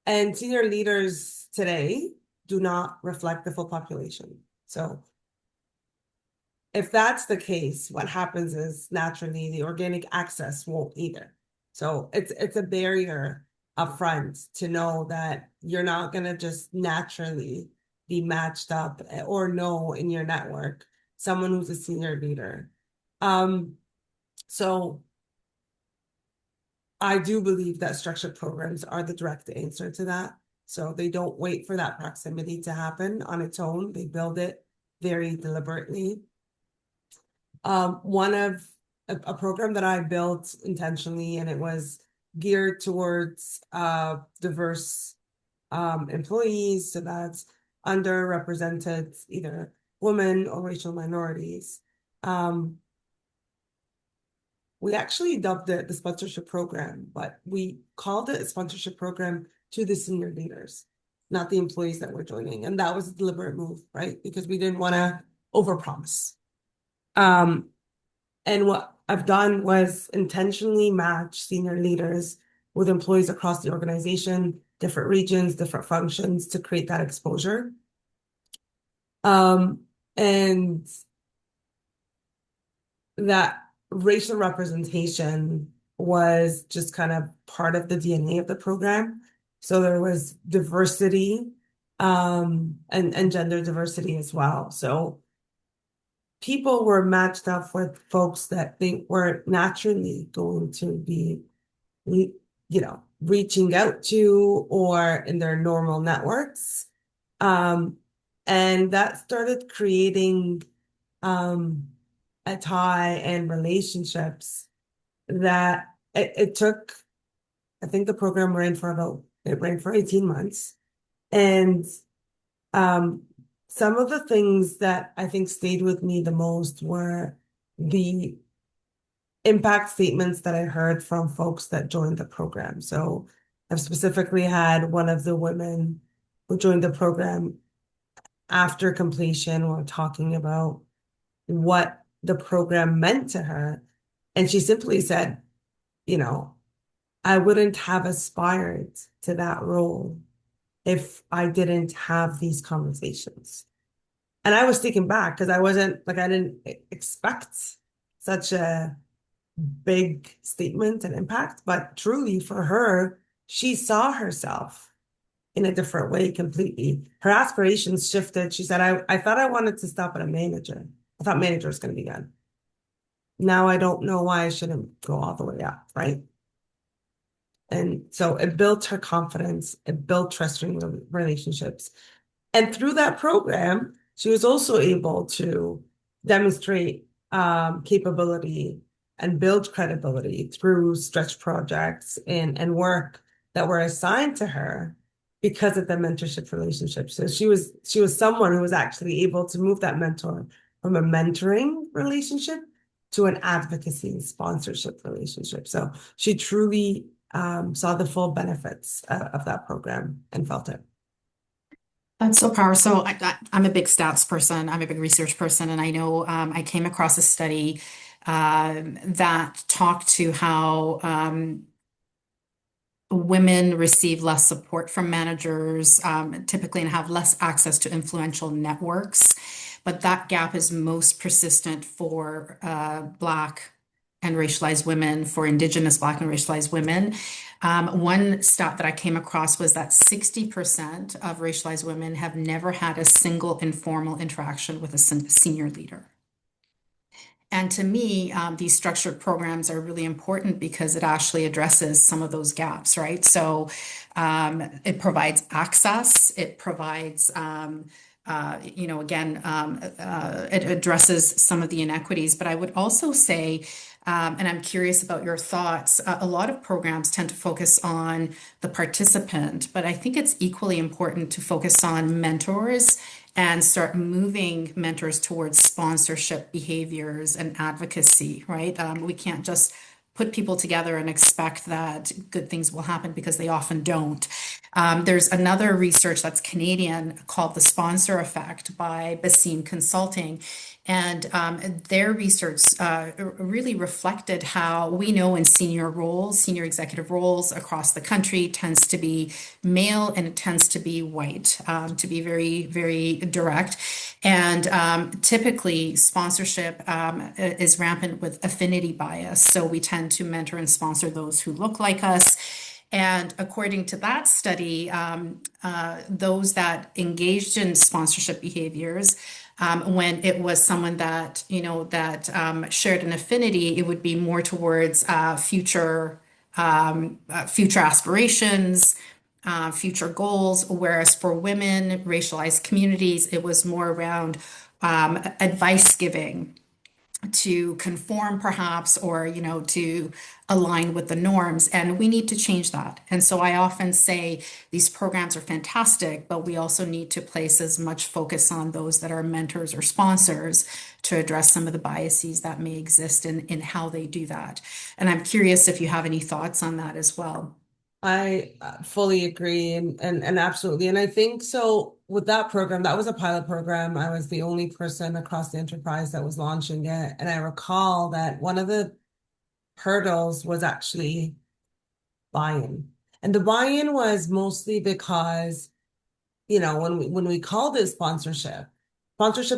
And senior leaders today do not reflect the full population. So if that's the case, what happens is naturally the organic access won't either. So it's a barrier upfront to know that you're not gonna just naturally be matched up or know in your network someone who's a senior leader. So I do believe that structured programs are the direct answer to that. So they don't wait for that proximity to happen on its own. They build it very deliberately. One of a program that I built intentionally, and it was geared towards diverse employees, so that's underrepresented, either women or racial minorities. We actually dubbed it the sponsorship program, but we called it a sponsorship program to the senior leaders, not the employees that were joining. And that was a deliberate move, right? Because we didn't want to overpromise. And what I've done was intentionally match senior leaders with employees across the organization, different regions, different functions to create that exposure. And that racial representation was just kind of part of the DNA of the program. So there was diversity and gender diversity as well. So people were matched up with folks that they were naturally going to be, reaching out to or in their normal networks. And that started creating a tie and relationships that it took, I think the program ran for 18 months. And some of the things that I think stayed with me the most were the impact statements that I heard from folks that joined the program. So I've specifically had one of the women who joined the program after completion were talking about what the program meant to her. And she simply said, I wouldn't have aspired to that role if I didn't have these conversations. And I was taken back because I didn't expect such a big statement and impact, but truly for her, she saw herself in a different way completely. Her aspirations shifted. She said, I thought I wanted to stop at a manager. I thought manager was going to be good. Now I don't know why I shouldn't go all the way up, right? And so it built her confidence, it built trusting relationships. And through that program, she was also able to demonstrate capability and build credibility through stretch projects and work that were assigned to her because of the mentorship relationship. So she was someone who was actually able to move that mentor from a mentoring relationship to an advocacy and sponsorship relationship. So she truly saw the full benefits of that program and felt it. That's so powerful. So I'm a big stats person. I'm a big research person, and I know I came across a study that talked to how women receive less support from managers, typically, and have less access to influential networks. but that gap is most persistent for Black and racialized women, for Indigenous Black and racialized women. One stat that I came across was that 60% of racialized women have never had a single informal interaction with a senior leader. And to me, these structured programs are really important because it actually addresses some of those gaps, right? So it provides access, it provides, it addresses some of the inequities. But I would also say, and I'm curious about your thoughts, a lot of programs tend to focus on the participant, but I think it's equally important to focus on mentors and start moving mentors towards sponsorship behaviors and advocacy, right? We can't just put people together and expect that good things will happen because they often don't. There's another research that's Canadian called the Sponsor Effect by Basim Consulting. And their research really reflected how we know in senior roles, senior executive roles across the country tends to be male and it tends to be white, to be very, very direct. And typically, sponsorship is rampant with affinity bias. So we tend to mentor and sponsor those who look like us. And according to that study, those that engaged in sponsorship behaviors, when it was someone that, shared an affinity, it would be more towards future aspirations, future goals. Whereas for women, racialized communities, it was more around advice giving to conform perhaps or to align with the norms, and we need to change that. And so I often say these programs are fantastic, but we also need to place as much focus on those that are mentors or sponsors to address some of the biases that may exist in how they do that. And I'm curious if you have any thoughts on that as well. I fully agree and absolutely. And I think so with that program, that was a pilot program. I was the only person across the enterprise that was launching it. And I recall that one of the hurdles was actually buy-in. And the buy-in was mostly because when we called it sponsorship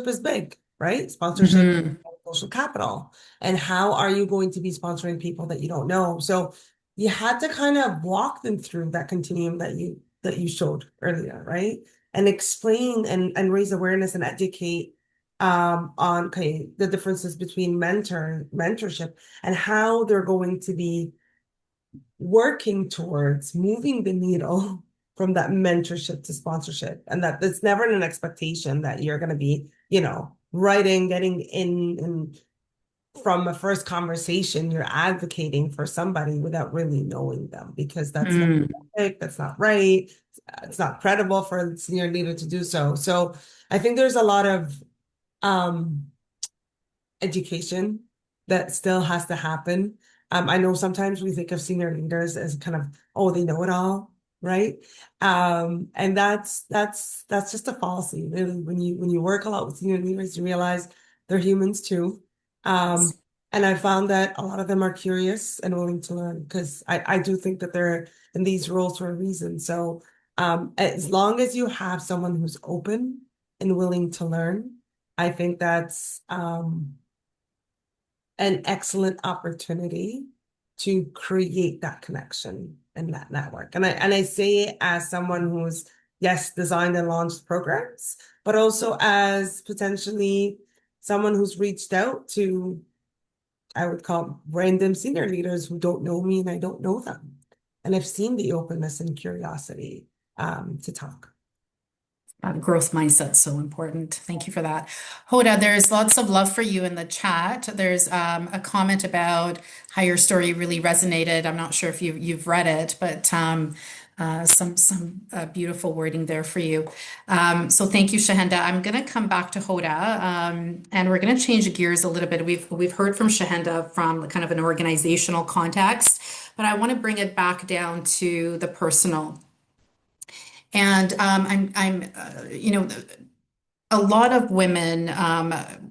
is big, right? Sponsorship is Mhm. social capital. And how are you going to be sponsoring people that you don't know? So you had to kind of walk them through that continuum that you showed earlier, right? And explain and raise awareness and educate on the differences between mentorship and how they're going to be working towards moving the needle from that mentorship to sponsorship, and that it's never an expectation that you're going to be, writing, getting in, and from a first conversation, you're advocating for somebody without really knowing them, because that's not Mm. ethic, that's not right, it's not credible for a senior leader to do so. So I think there's a lot of um education that still has to happen. I know sometimes we think of senior leaders as kind of, oh, they know it all, right? And that's just a fallacy, really. When you work a lot with senior leaders, you realize they're humans too. Um, and I found that a lot of them are curious and willing to learn, because I do think that they're in these roles for a reason. So as long as you have someone who's open and willing to learn, I think that's an excellent opportunity to create that connection and that network. And I say it as someone who's, yes, designed and launched programs, but also as potentially someone who's reached out to, I would call random senior leaders who don't know me and I don't know them. And I've seen the openness and curiosity to talk. Growth mindset so important. Thank you for that. Hoda, there's lots of love for you in the chat. There's a comment about how your story really resonated. I'm not sure if you've read it, but some beautiful wording there for you. So thank you, Shahenda. I'm going to come back to Hoda, and we're going to change gears a little bit. We've heard from Shahenda from kind of an organizational context, but I want to bring it back down to the personal. And a lot of women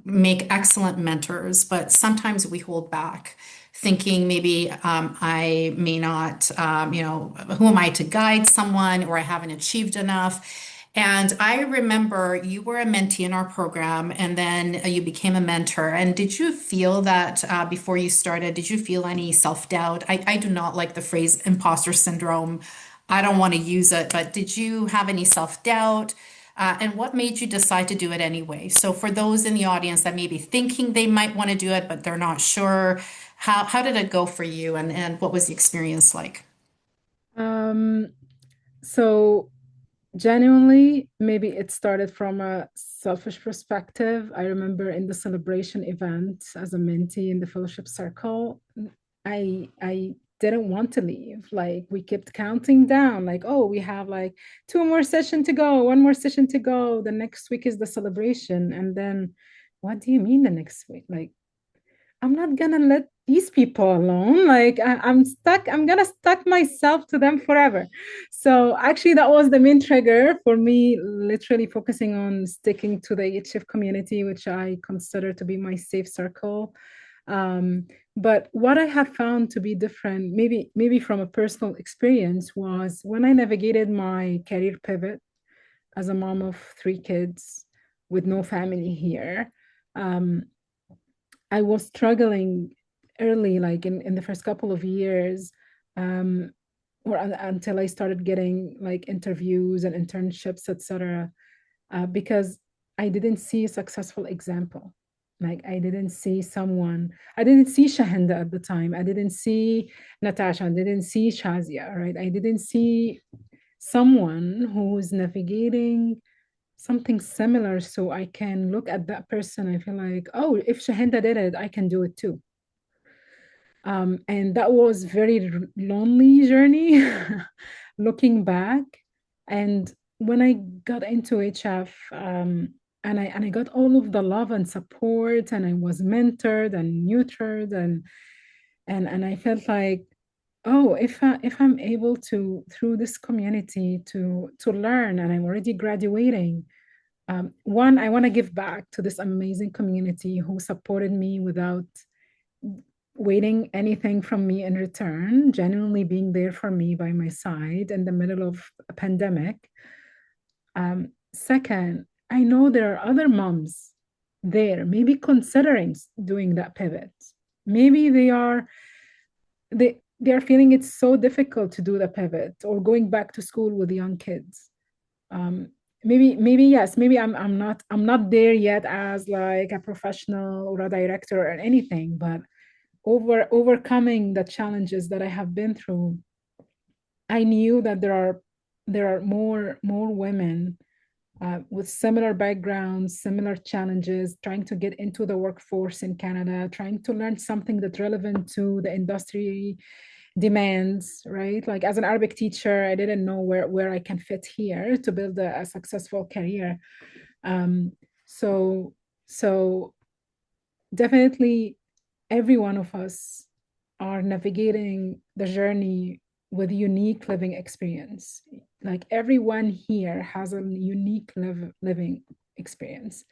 make excellent mentors, but sometimes we hold back, thinking maybe I may not, who am I to guide someone, or I haven't achieved enough. And I remember you were a mentee in our program, and then you became a mentor. And did you feel that before you started, did you feel any self-doubt? I do not like the phrase imposter syndrome. I don't want to use it, but did you have any self-doubt? And what made you decide to do it anyway? So for those in the audience that may be thinking they might want to do it, but they're not sure, how did it go for you, and what was the experience like? Um, so genuinely, maybe it started from a selfish perspective. I remember in the celebration event as a mentee in the fellowship circle, I didn't want to leave. Like we kept counting down, like, oh, we have like two more session to go, one more session to go. The next week is the celebration. And then, what do you mean the next week? Like, I'm not gonna let these people alone. Like I'm stuck. I'm gonna stuck myself to them forever. So actually, that was the main trigger for me. Literally focusing on sticking to the HF community, which I consider to be my safe circle. Um, but what I have found to be different, maybe from a personal experience, was when I navigated my career pivot as a mom of three kids with no family here. Um, I was struggling early, like in the first couple of years, um, until I started getting like interviews and internships, etc. Because I didn't see a successful example. Like I didn't see someone, I didn't see Shahenda at the time. I didn't see Natasha, I didn't see Shazia, right? I didn't see someone who's navigating something similar so I can look at that person. I feel like, oh, if Shahenda did it, I can do it too. And that was very lonely journey looking back. And when I got into HF, and I got all of the love and support, and I was mentored and nurtured, and I felt like, oh, if I'm able to through this community to learn, and I'm already graduating, one, I want to give back to this amazing community who supported me without waiting anything from me in return, genuinely being there for me by my side in the middle of a pandemic. Second, I know there are other moms there, maybe considering doing that pivot. Maybe they are feeling it's so difficult to do the pivot or going back to school with young kids. Maybe yes, maybe I'm not there yet as like a professional or a director or anything, but overcoming the challenges that I have been through, I knew that there are more women with similar backgrounds, similar challenges, trying to get into the workforce in Canada, trying to learn something that's relevant to the industry demands, right? Like as an Arabic teacher, I didn't know where I can fit here to build a successful career. Um, so so definitely every one of us are navigating the journey with unique living experience. Like everyone here has a unique living experience.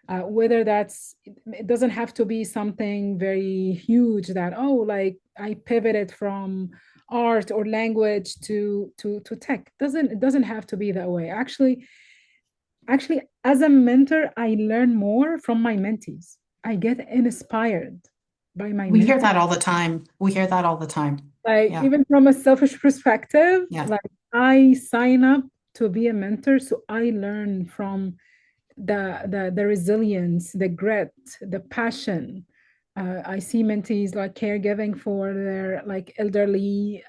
Whether that's, it doesn't have to be something very huge that, oh, like I pivoted from art or language to tech. It doesn't have to be that way. Actually, as a mentor, I learn more from my mentees. I get inspired by my We hear mentees. that all the time. We hear that all the time. Like Yeah. even from a selfish perspective, Yeah. like I sign up to be a mentor, so I learn from the resilience, the grit, the passion. I see mentees like caregiving for their like elderly,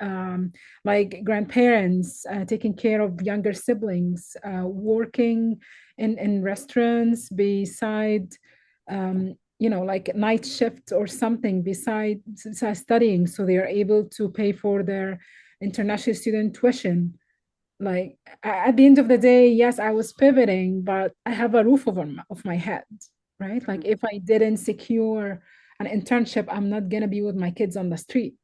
like grandparents, taking care of younger siblings, working in restaurants beside, like night shift or something beside studying, so they are able to pay for their international student tuition. Like at the end of the day, yes, I was pivoting, but I have a roof over of my head, right? Like if I didn't secure an internship, I'm not gonna be with my kids on the street.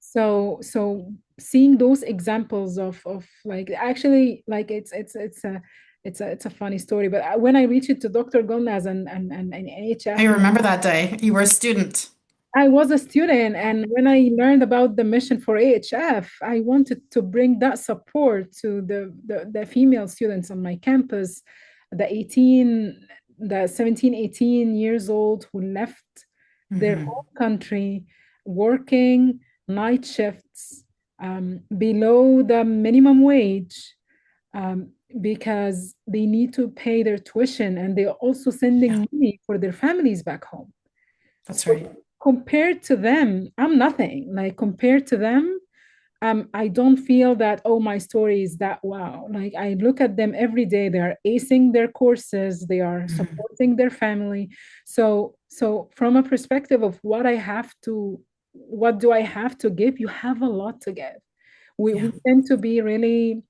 So seeing those examples of like, actually, like it's a funny story, but when I reached it to Dr. Gomez and I NHF, remember that day. You were a student. I was a student, and when I learned about the mission for AHF, I wanted to bring that support to the female students on my campus, the 18, the 17, 18 years old who left their home country working night shifts below the minimum wage because they need to pay their tuition and they're also sending money for their families back home. That's So right. compared to them, I'm nothing. Like compared to them, I don't feel that, oh, my story is that wow. Like I look at them every day. They are acing their courses, they are supporting their family. So from a perspective of what do I have to give? You have a lot to give. We tend to be really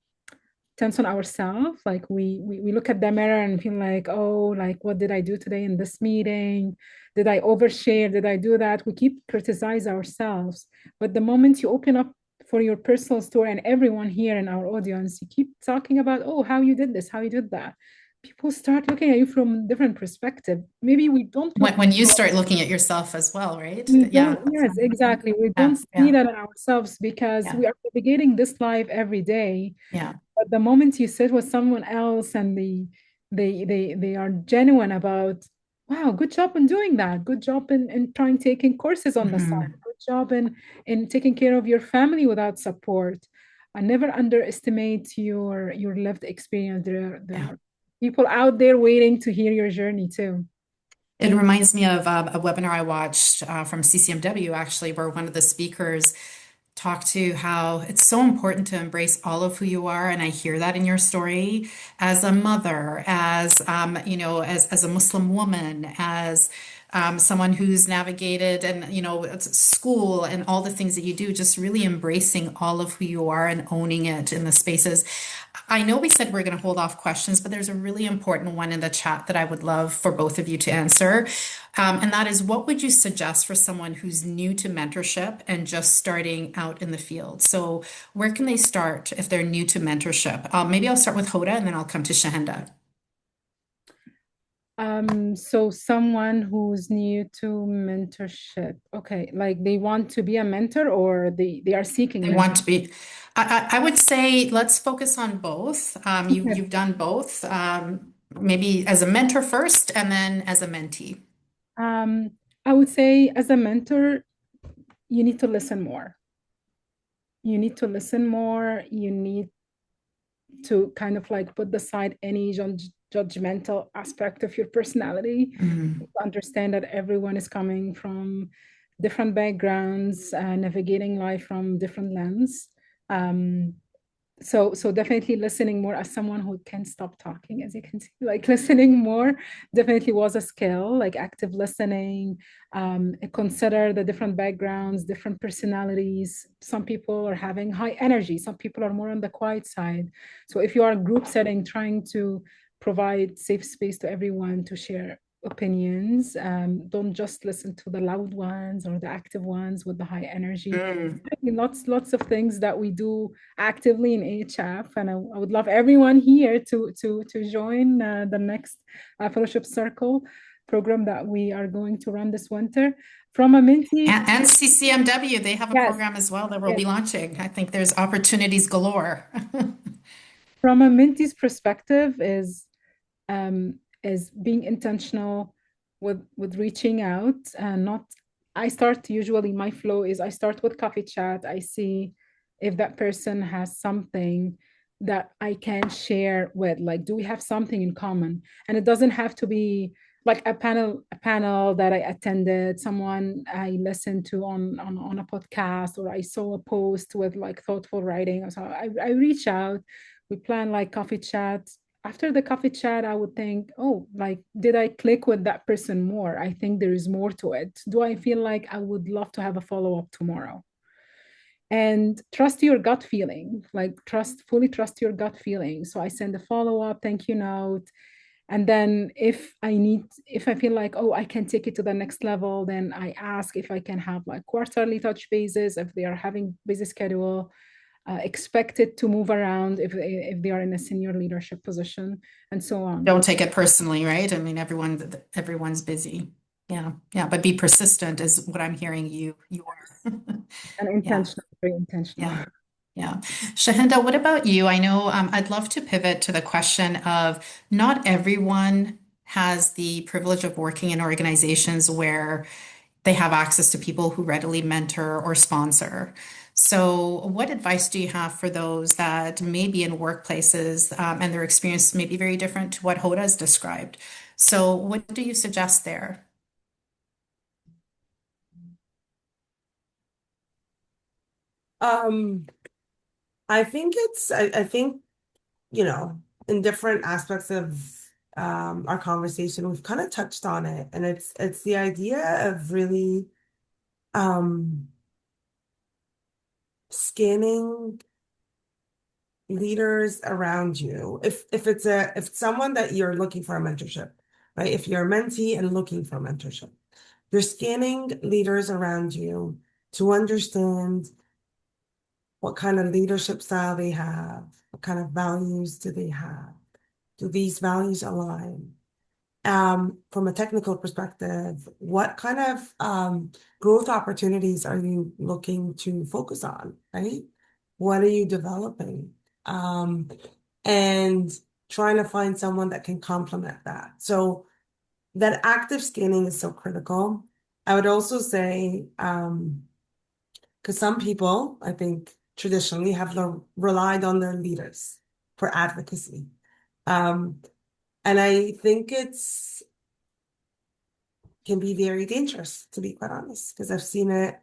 tense on ourselves. Like we look at the mirror and feel like, oh, like what did I do today in this meeting? Did I overshare? Did I do that? We keep criticize ourselves. But the moment you open up for your personal story, and everyone here in our audience, you keep talking about, oh, how you did this, how you did that. People start looking at you from different perspective. Maybe we don't look. When you start looking at yourself as well, right? We Yeah. don't, yes, exactly. We Yeah. don't see that in ourselves because Yeah. we are navigating this life every day. Yeah. But the moment you sit with someone else and they are genuine about, wow, good job in doing that. Good job in trying taking courses on the side. Good job in taking care of your family without support. I never underestimate your lived experience. There are people out there waiting to hear your journey too. It reminds me of a webinar I watched from CCMW, actually, where one of the speakers talked to how it's so important to embrace all of who you are. And I hear that in your story as a mother, as, as a Muslim woman, as someone who's navigated and, it's school and all the things that you do, just really embracing all of who you are and owning it in the spaces. I know we said we're going to hold off questions, but there's a really important one in the chat that I would love for both of you to answer. And that is, what would you suggest for someone who's new to mentorship and just starting out in the field? So where can they start if they're new to mentorship? Maybe I'll start with Hoda and then I'll come to Shahenda. So someone who's new to mentorship, okay, like they want to be a mentor or they are seeking They mentor. want to be, I would say let's focus on both. You've done both, maybe as a mentor first and then as a mentee. I would say as a mentor, you need to listen more. You need to listen more. You need to kind of like put aside any judgmental aspect of your personality. Understand that everyone is coming from different backgrounds, navigating life from different lens. So definitely listening more as someone who can't stop talking, as you can see, like listening more definitely was a skill, like active listening, consider the different backgrounds, different personalities. Some people are having high energy, some people are more on the quiet side. So if you are group setting, trying to provide safe space to everyone to share opinions, don't just listen to the loud ones or the active ones with the high energy. Lots of things that we do actively in AHF, and I would love everyone here to join the next fellowship circle program that we are going to run this winter. From a mentee and CCMW, they have a yes, program as well that we'll yes. be launching. I think there's opportunities galore. From a mentee's perspective is being intentional with reaching out and not. I start usually my flow is I start with coffee chat. I see if that person has something that I can share with, like, do we have something in common? And it doesn't have to be like a panel that I attended, someone I listened to on a podcast, or I saw a post with like thoughtful writing. So I reach out, we plan like coffee chats. After the coffee chat, I would think, oh, like, did I click with that person more? I think there is more to it. Do I feel like I would love to have a follow-up tomorrow? And trust your gut feeling, like fully trust your gut feeling. So I send a follow-up, thank you note. And then if I feel like, oh, I can take it to the next level, then I ask if I can have like quarterly touch bases if they are having busy schedule. Expected to move around if they are in a senior leadership position, and so on. Don't take it personally, right? I mean, everyone's busy. Yeah. But be persistent is what I'm hearing you are. And Yeah. intentional, very intentional. Yeah. Yeah. Shahinda, what about you? I know I'd love to pivot to the question of not everyone has the privilege of working in organizations where they have access to people who readily mentor or sponsor. So, what advice do you have for those that may be in workplaces and their experience may be very different to what Hoda has described? So, what do you suggest there? Um, I think, in different aspects of our conversation, we've kind of touched on it, and it's the idea of really um scanning leaders around you. If it's someone that you're looking for a mentorship, right? If you're a mentee and looking for mentorship, you're scanning leaders around you to understand what kind of leadership style they have, what kind of values do they have? Do these values align? From a technical perspective, what kind of growth opportunities are you looking to focus on, right? What are you developing? Um, and trying to find someone that can complement that. So that active scanning is so critical. I would also say, because some people, I think, traditionally have relied on their leaders for advocacy. Um, and I think it's can be very dangerous, to be quite honest, because I've seen it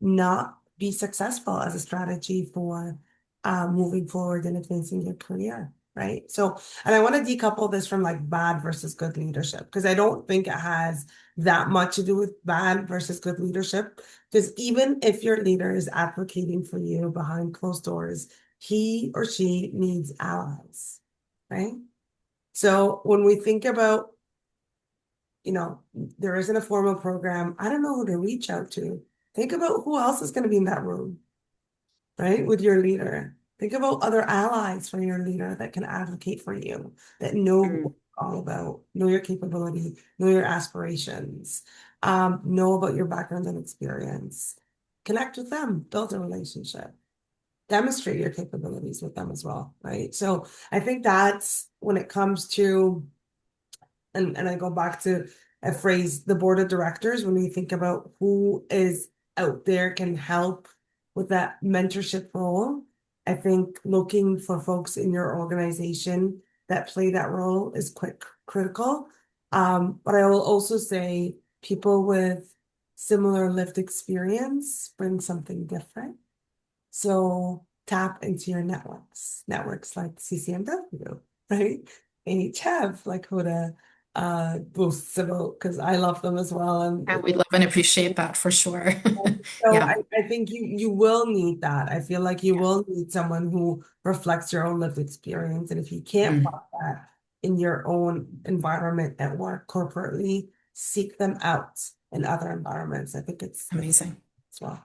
not be successful as a strategy for moving forward and advancing your career, right? So, and I want to decouple this from like bad versus good leadership, because I don't think it has that much to do with bad versus good leadership. Because even if your leader is advocating for you behind closed doors, he or she needs allies, right? So when we think about there isn't a formal program. I don't know who to reach out to. Think about who else is going to be in that room, right? With your leader. Think about other allies for your leader that can advocate for you, that know what Mm. it's all about, know your capability, know your aspirations, know about your background and experience. Connect with them, build a relationship, demonstrate your capabilities with them as well, right? So I think that's when it comes to and I go back to a phrase, the board of directors, when we think about who is out there can help with that mentorship role, I think looking for folks in your organization that play that role is quite critical. But I will also say people with similar lived experience bring something different. So tap into your networks like CCMW, right? AHF, like Hoda boasts about, because I love them as well. And And we love and appreciate that for sure. so Yeah. I think you will need that. I feel like you Yeah. will need someone who reflects your own lived experience. And if you can't Mm, find that in your own environment at work corporately, seek them out in other environments. I think it's amazing. as well.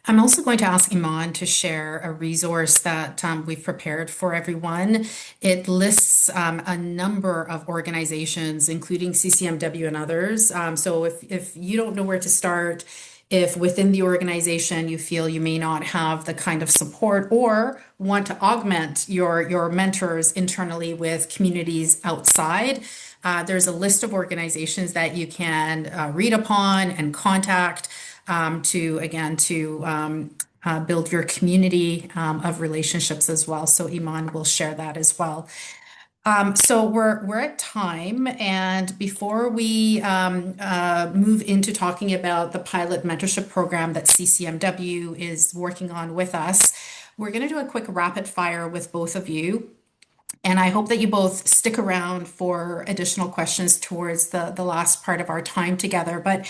I'm also going to ask Iman to share a resource that we've prepared for everyone. It lists a number of organizations, including CCMW and others. So if you don't know where to start, if within the organization you feel you may not have the kind of support or want to augment your mentors internally with communities outside, there's a list of organizations that you can read upon and contact to again to build your community of relationships as well. So Iman will share that as well. So we're at time, and before we move into talking about the pilot mentorship program that CCMW is working on with us, we're going to do a quick rapid fire with both of you. And I hope that you both stick around for additional questions towards the last part of our time together. But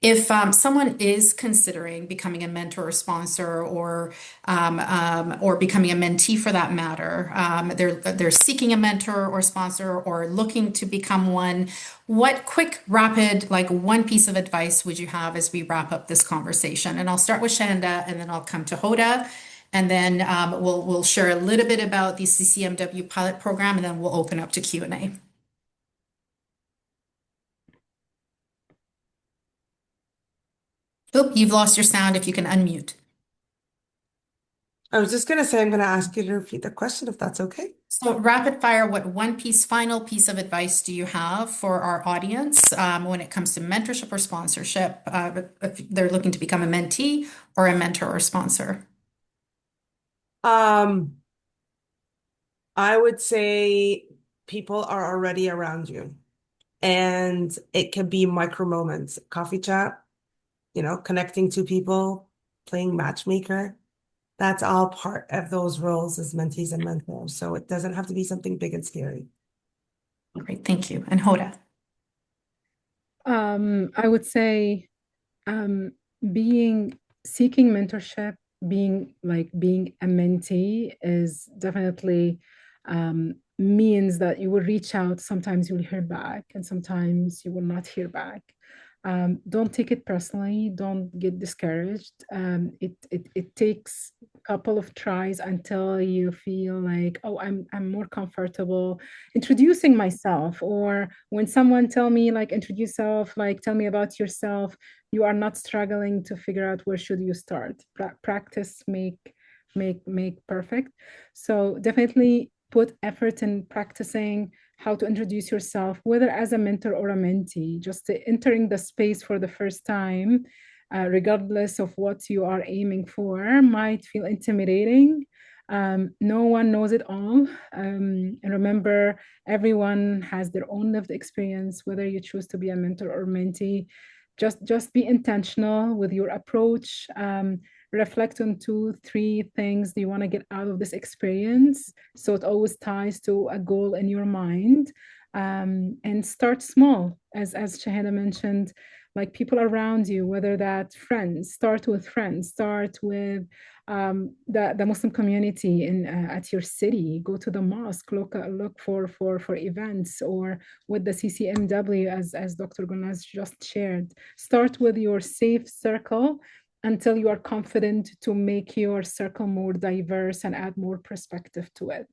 if someone is considering becoming a mentor or sponsor or becoming a mentee for that matter, they're seeking a mentor or sponsor or looking to become one, what quick, rapid, like one piece of advice would you have as we wrap up this conversation? And I'll start with Shanda and then I'll come to Hoda. And then we'll share a little bit about the CCMW pilot program, and then we'll open up to Q&A. Oh, you've lost your sound if you can unmute. I was just going to say, I'm going to ask you to repeat the question if that's okay. So rapid fire, what final piece of advice do you have for our audience when it comes to mentorship or sponsorship, if they're looking to become a mentee or a mentor or sponsor? Um, I would say people are already around you, and it can be micro moments, coffee chat, connecting to people, playing matchmaker. That's all part of those roles as mentees and mentors. So it doesn't have to be something big and scary. Great, thank you. And Hoda. I would say um, being seeking mentorship, being a mentee is definitely means that you will reach out. Sometimes you will hear back, and sometimes you will not hear back. Don't take it personally. Don't get discouraged. It takes a couple of tries until you feel like, oh, I'm more comfortable introducing myself. Or when someone tell me like introduce yourself, like tell me about yourself, you are not struggling to figure out where should you start. Practice make perfect. So definitely put effort in practicing how to introduce yourself, whether as a mentor or a mentee. Just entering the space for the first time, regardless of what you are aiming for, might feel intimidating. No one knows it all. And remember, everyone has their own lived experience, whether you choose to be a mentor or mentee. Just be intentional with your approach. Reflect on two, three things you want to get out of this experience. So it always ties to a goal in your mind. And start small, as Shahada mentioned, like people around you, whether that friends, start with friends, start with the Muslim community in at your city. Go to the mosque, look for events, or with the CCMW, as Dr. Gulnaz just shared. Start with your safe circle until you are confident to make your circle more diverse and add more perspective to it.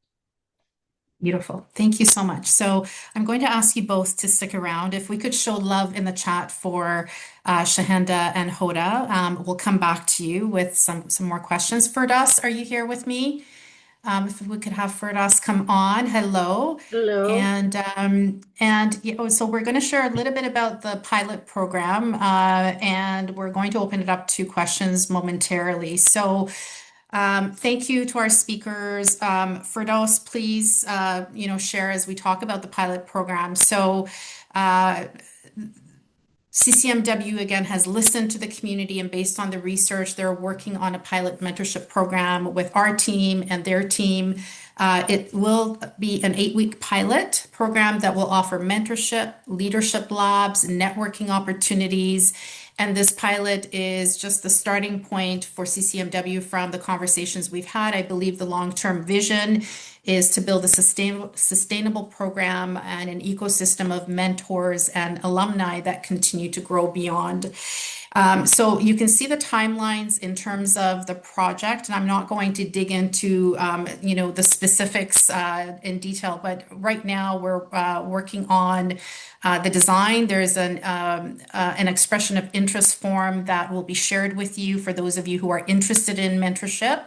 Beautiful. Thank you so much. So I'm going to ask you both to stick around. If we could show love in the chat for Shahenda and Hoda, we'll come back to you with some more questions. Firdaus, are you here with me? If we could have Firdaus come on. Hello. Hello. So we're going to share a little bit about the pilot program, and we're going to open it up to questions momentarily. So thank you to our speakers. Firdaus, please, share as we talk about the pilot program. So CCMW again has listened to the community, and based on the research, they're working on a pilot mentorship program with our team and their team. It will be an 8-week pilot program that will offer mentorship, leadership labs, networking opportunities. And this pilot is just the starting point for CCMW from the conversations we've had. I believe the long-term vision is to build a sustainable program and an ecosystem of mentors and alumni that continue to grow beyond. So you can see the timelines in terms of the project, and I'm not going to dig into the specifics in detail, but right now we're working on the design. There's an expression of interest form that will be shared with you for those of you who are interested in mentorship.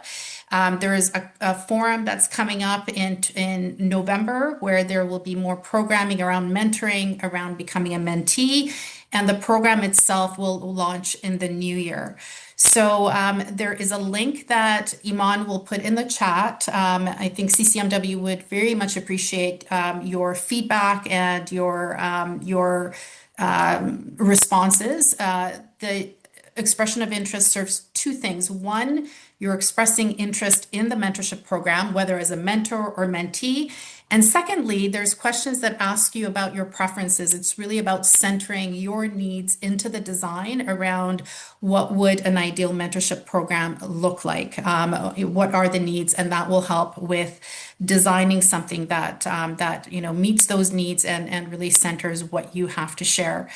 There is a forum that's coming up in November where there will be more programming around mentoring, around becoming a mentee, and the program itself will launch in the new year. So there is a link that Iman will put in the chat. I think CCMW would very much appreciate your feedback and your responses. The expression of interest serves two things. One, you're expressing interest in the mentorship program, whether as a mentor or mentee. And secondly, there's questions that ask you about your preferences. It's really about centering your needs into the design around what would an ideal mentorship program look like? What are the needs? And that will help with designing something that meets those needs and really centers what you have to share.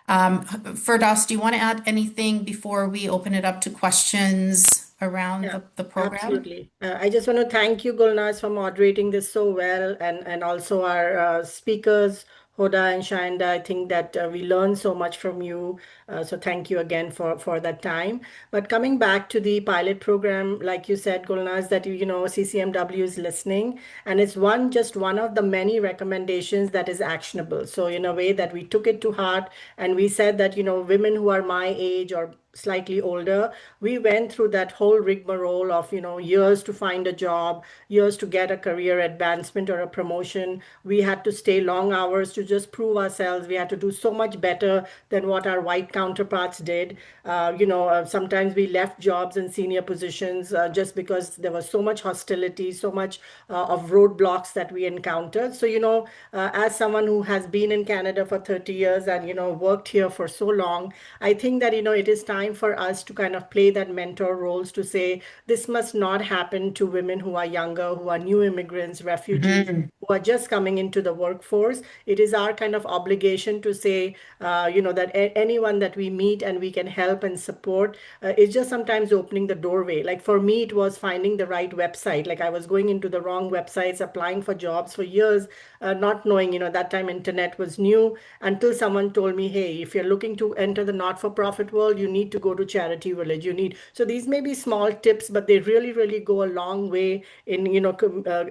Firdaus, do you want to add anything before we open it up to questions around Yeah, the program? absolutely. I just want to thank you, Gulnaz, for moderating this so well, and also our speakers, Hoda and Shanda, I think that we learned so much from you. So thank you again for that time. But coming back to the pilot program, like you said, Gulnaz, that CCMW is listening, and it's just one of the many recommendations that is actionable. So in a way that we took it to heart, and we said that women who are my age or slightly older, we went through that whole rigmarole of years to find a job, years to get a career advancement or a promotion. We had to stay long hours to just prove ourselves. We had to do so much better than what our white counterparts did. Sometimes we left jobs in senior positions just because there was so much hostility, so much of roadblocks that we encountered. So as someone who has been in Canada for 30 years and worked here for so long, I think that it is time for us to kind of play that mentor roles, to say this must not happen to women who are younger, who are new immigrants, refugees, Mhm. who are just coming into the workforce. It is our kind of obligation to say, that anyone that we meet and we can help and support, is just sometimes opening the doorway. Like for me, it was finding the right website. Like I was going into the wrong websites, applying for jobs for years, not knowing, that time internet was new, until someone told me, hey, if you're looking to enter the not-for-profit world, you need to go to Charity Village. So these may be small tips, but they really, really go a long way in,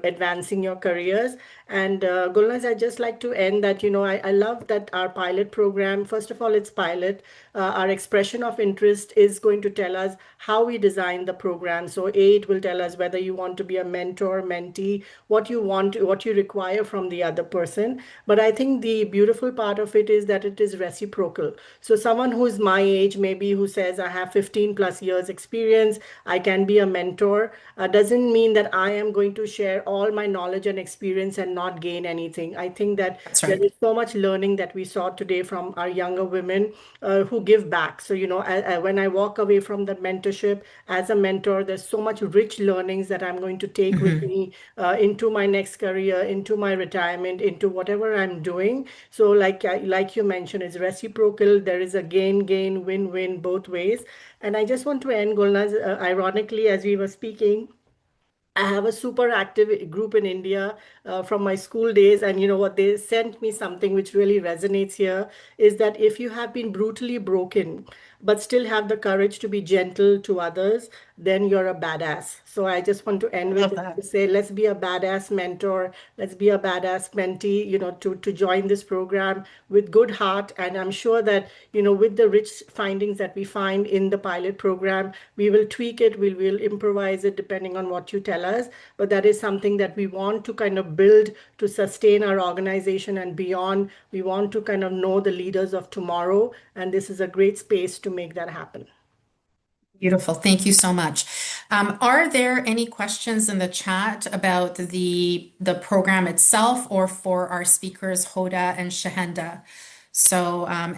advancing your careers. And Gulnaz, I just like to end that, I love that our pilot program, first of all, it's pilot. Our expression of interest is going to tell us how we design the program. So it will tell us whether you want to be a mentor, mentee, what you want, what you require from the other person. But I think the beautiful part of it is that it is reciprocal. So someone who's my age, maybe who says, I have 15 plus years experience, I can be a mentor, doesn't mean that I am going to share all my knowledge and experience and not gain anything. I think that That's there right. is so much learning that we saw today from our younger women who give back. So, when I walk away from the mentorship as a mentor, there's so much rich learnings that I'm going to take with Mhm. me into my next career, into my retirement, into whatever I'm doing. So, like you mentioned, it's reciprocal. There is a gain, gain, win, win both ways. And I just want to end, Gulnaz, ironically, as we were speaking, I have a super active group in India from my school days, and you know what? They sent me something which really resonates here, is that if you have been brutally broken, but still have the courage to be gentle to others, then you're a badass. So I just want to I end with love this that. to say, let's be a badass mentor, let's be a badass mentee, to join this program with good heart. And I'm sure that, with the rich findings that we find in the pilot program, we will tweak it, we will improvise it depending on what you tell us. But that is something that we want to kind of build to sustain our organization and beyond. We want to kind of know the leaders of tomorrow, and this is a great space to make that happen. Beautiful. Thank you so much. Are there any questions in the chat about the program itself or for our speakers, Hoda and Shahenda? So,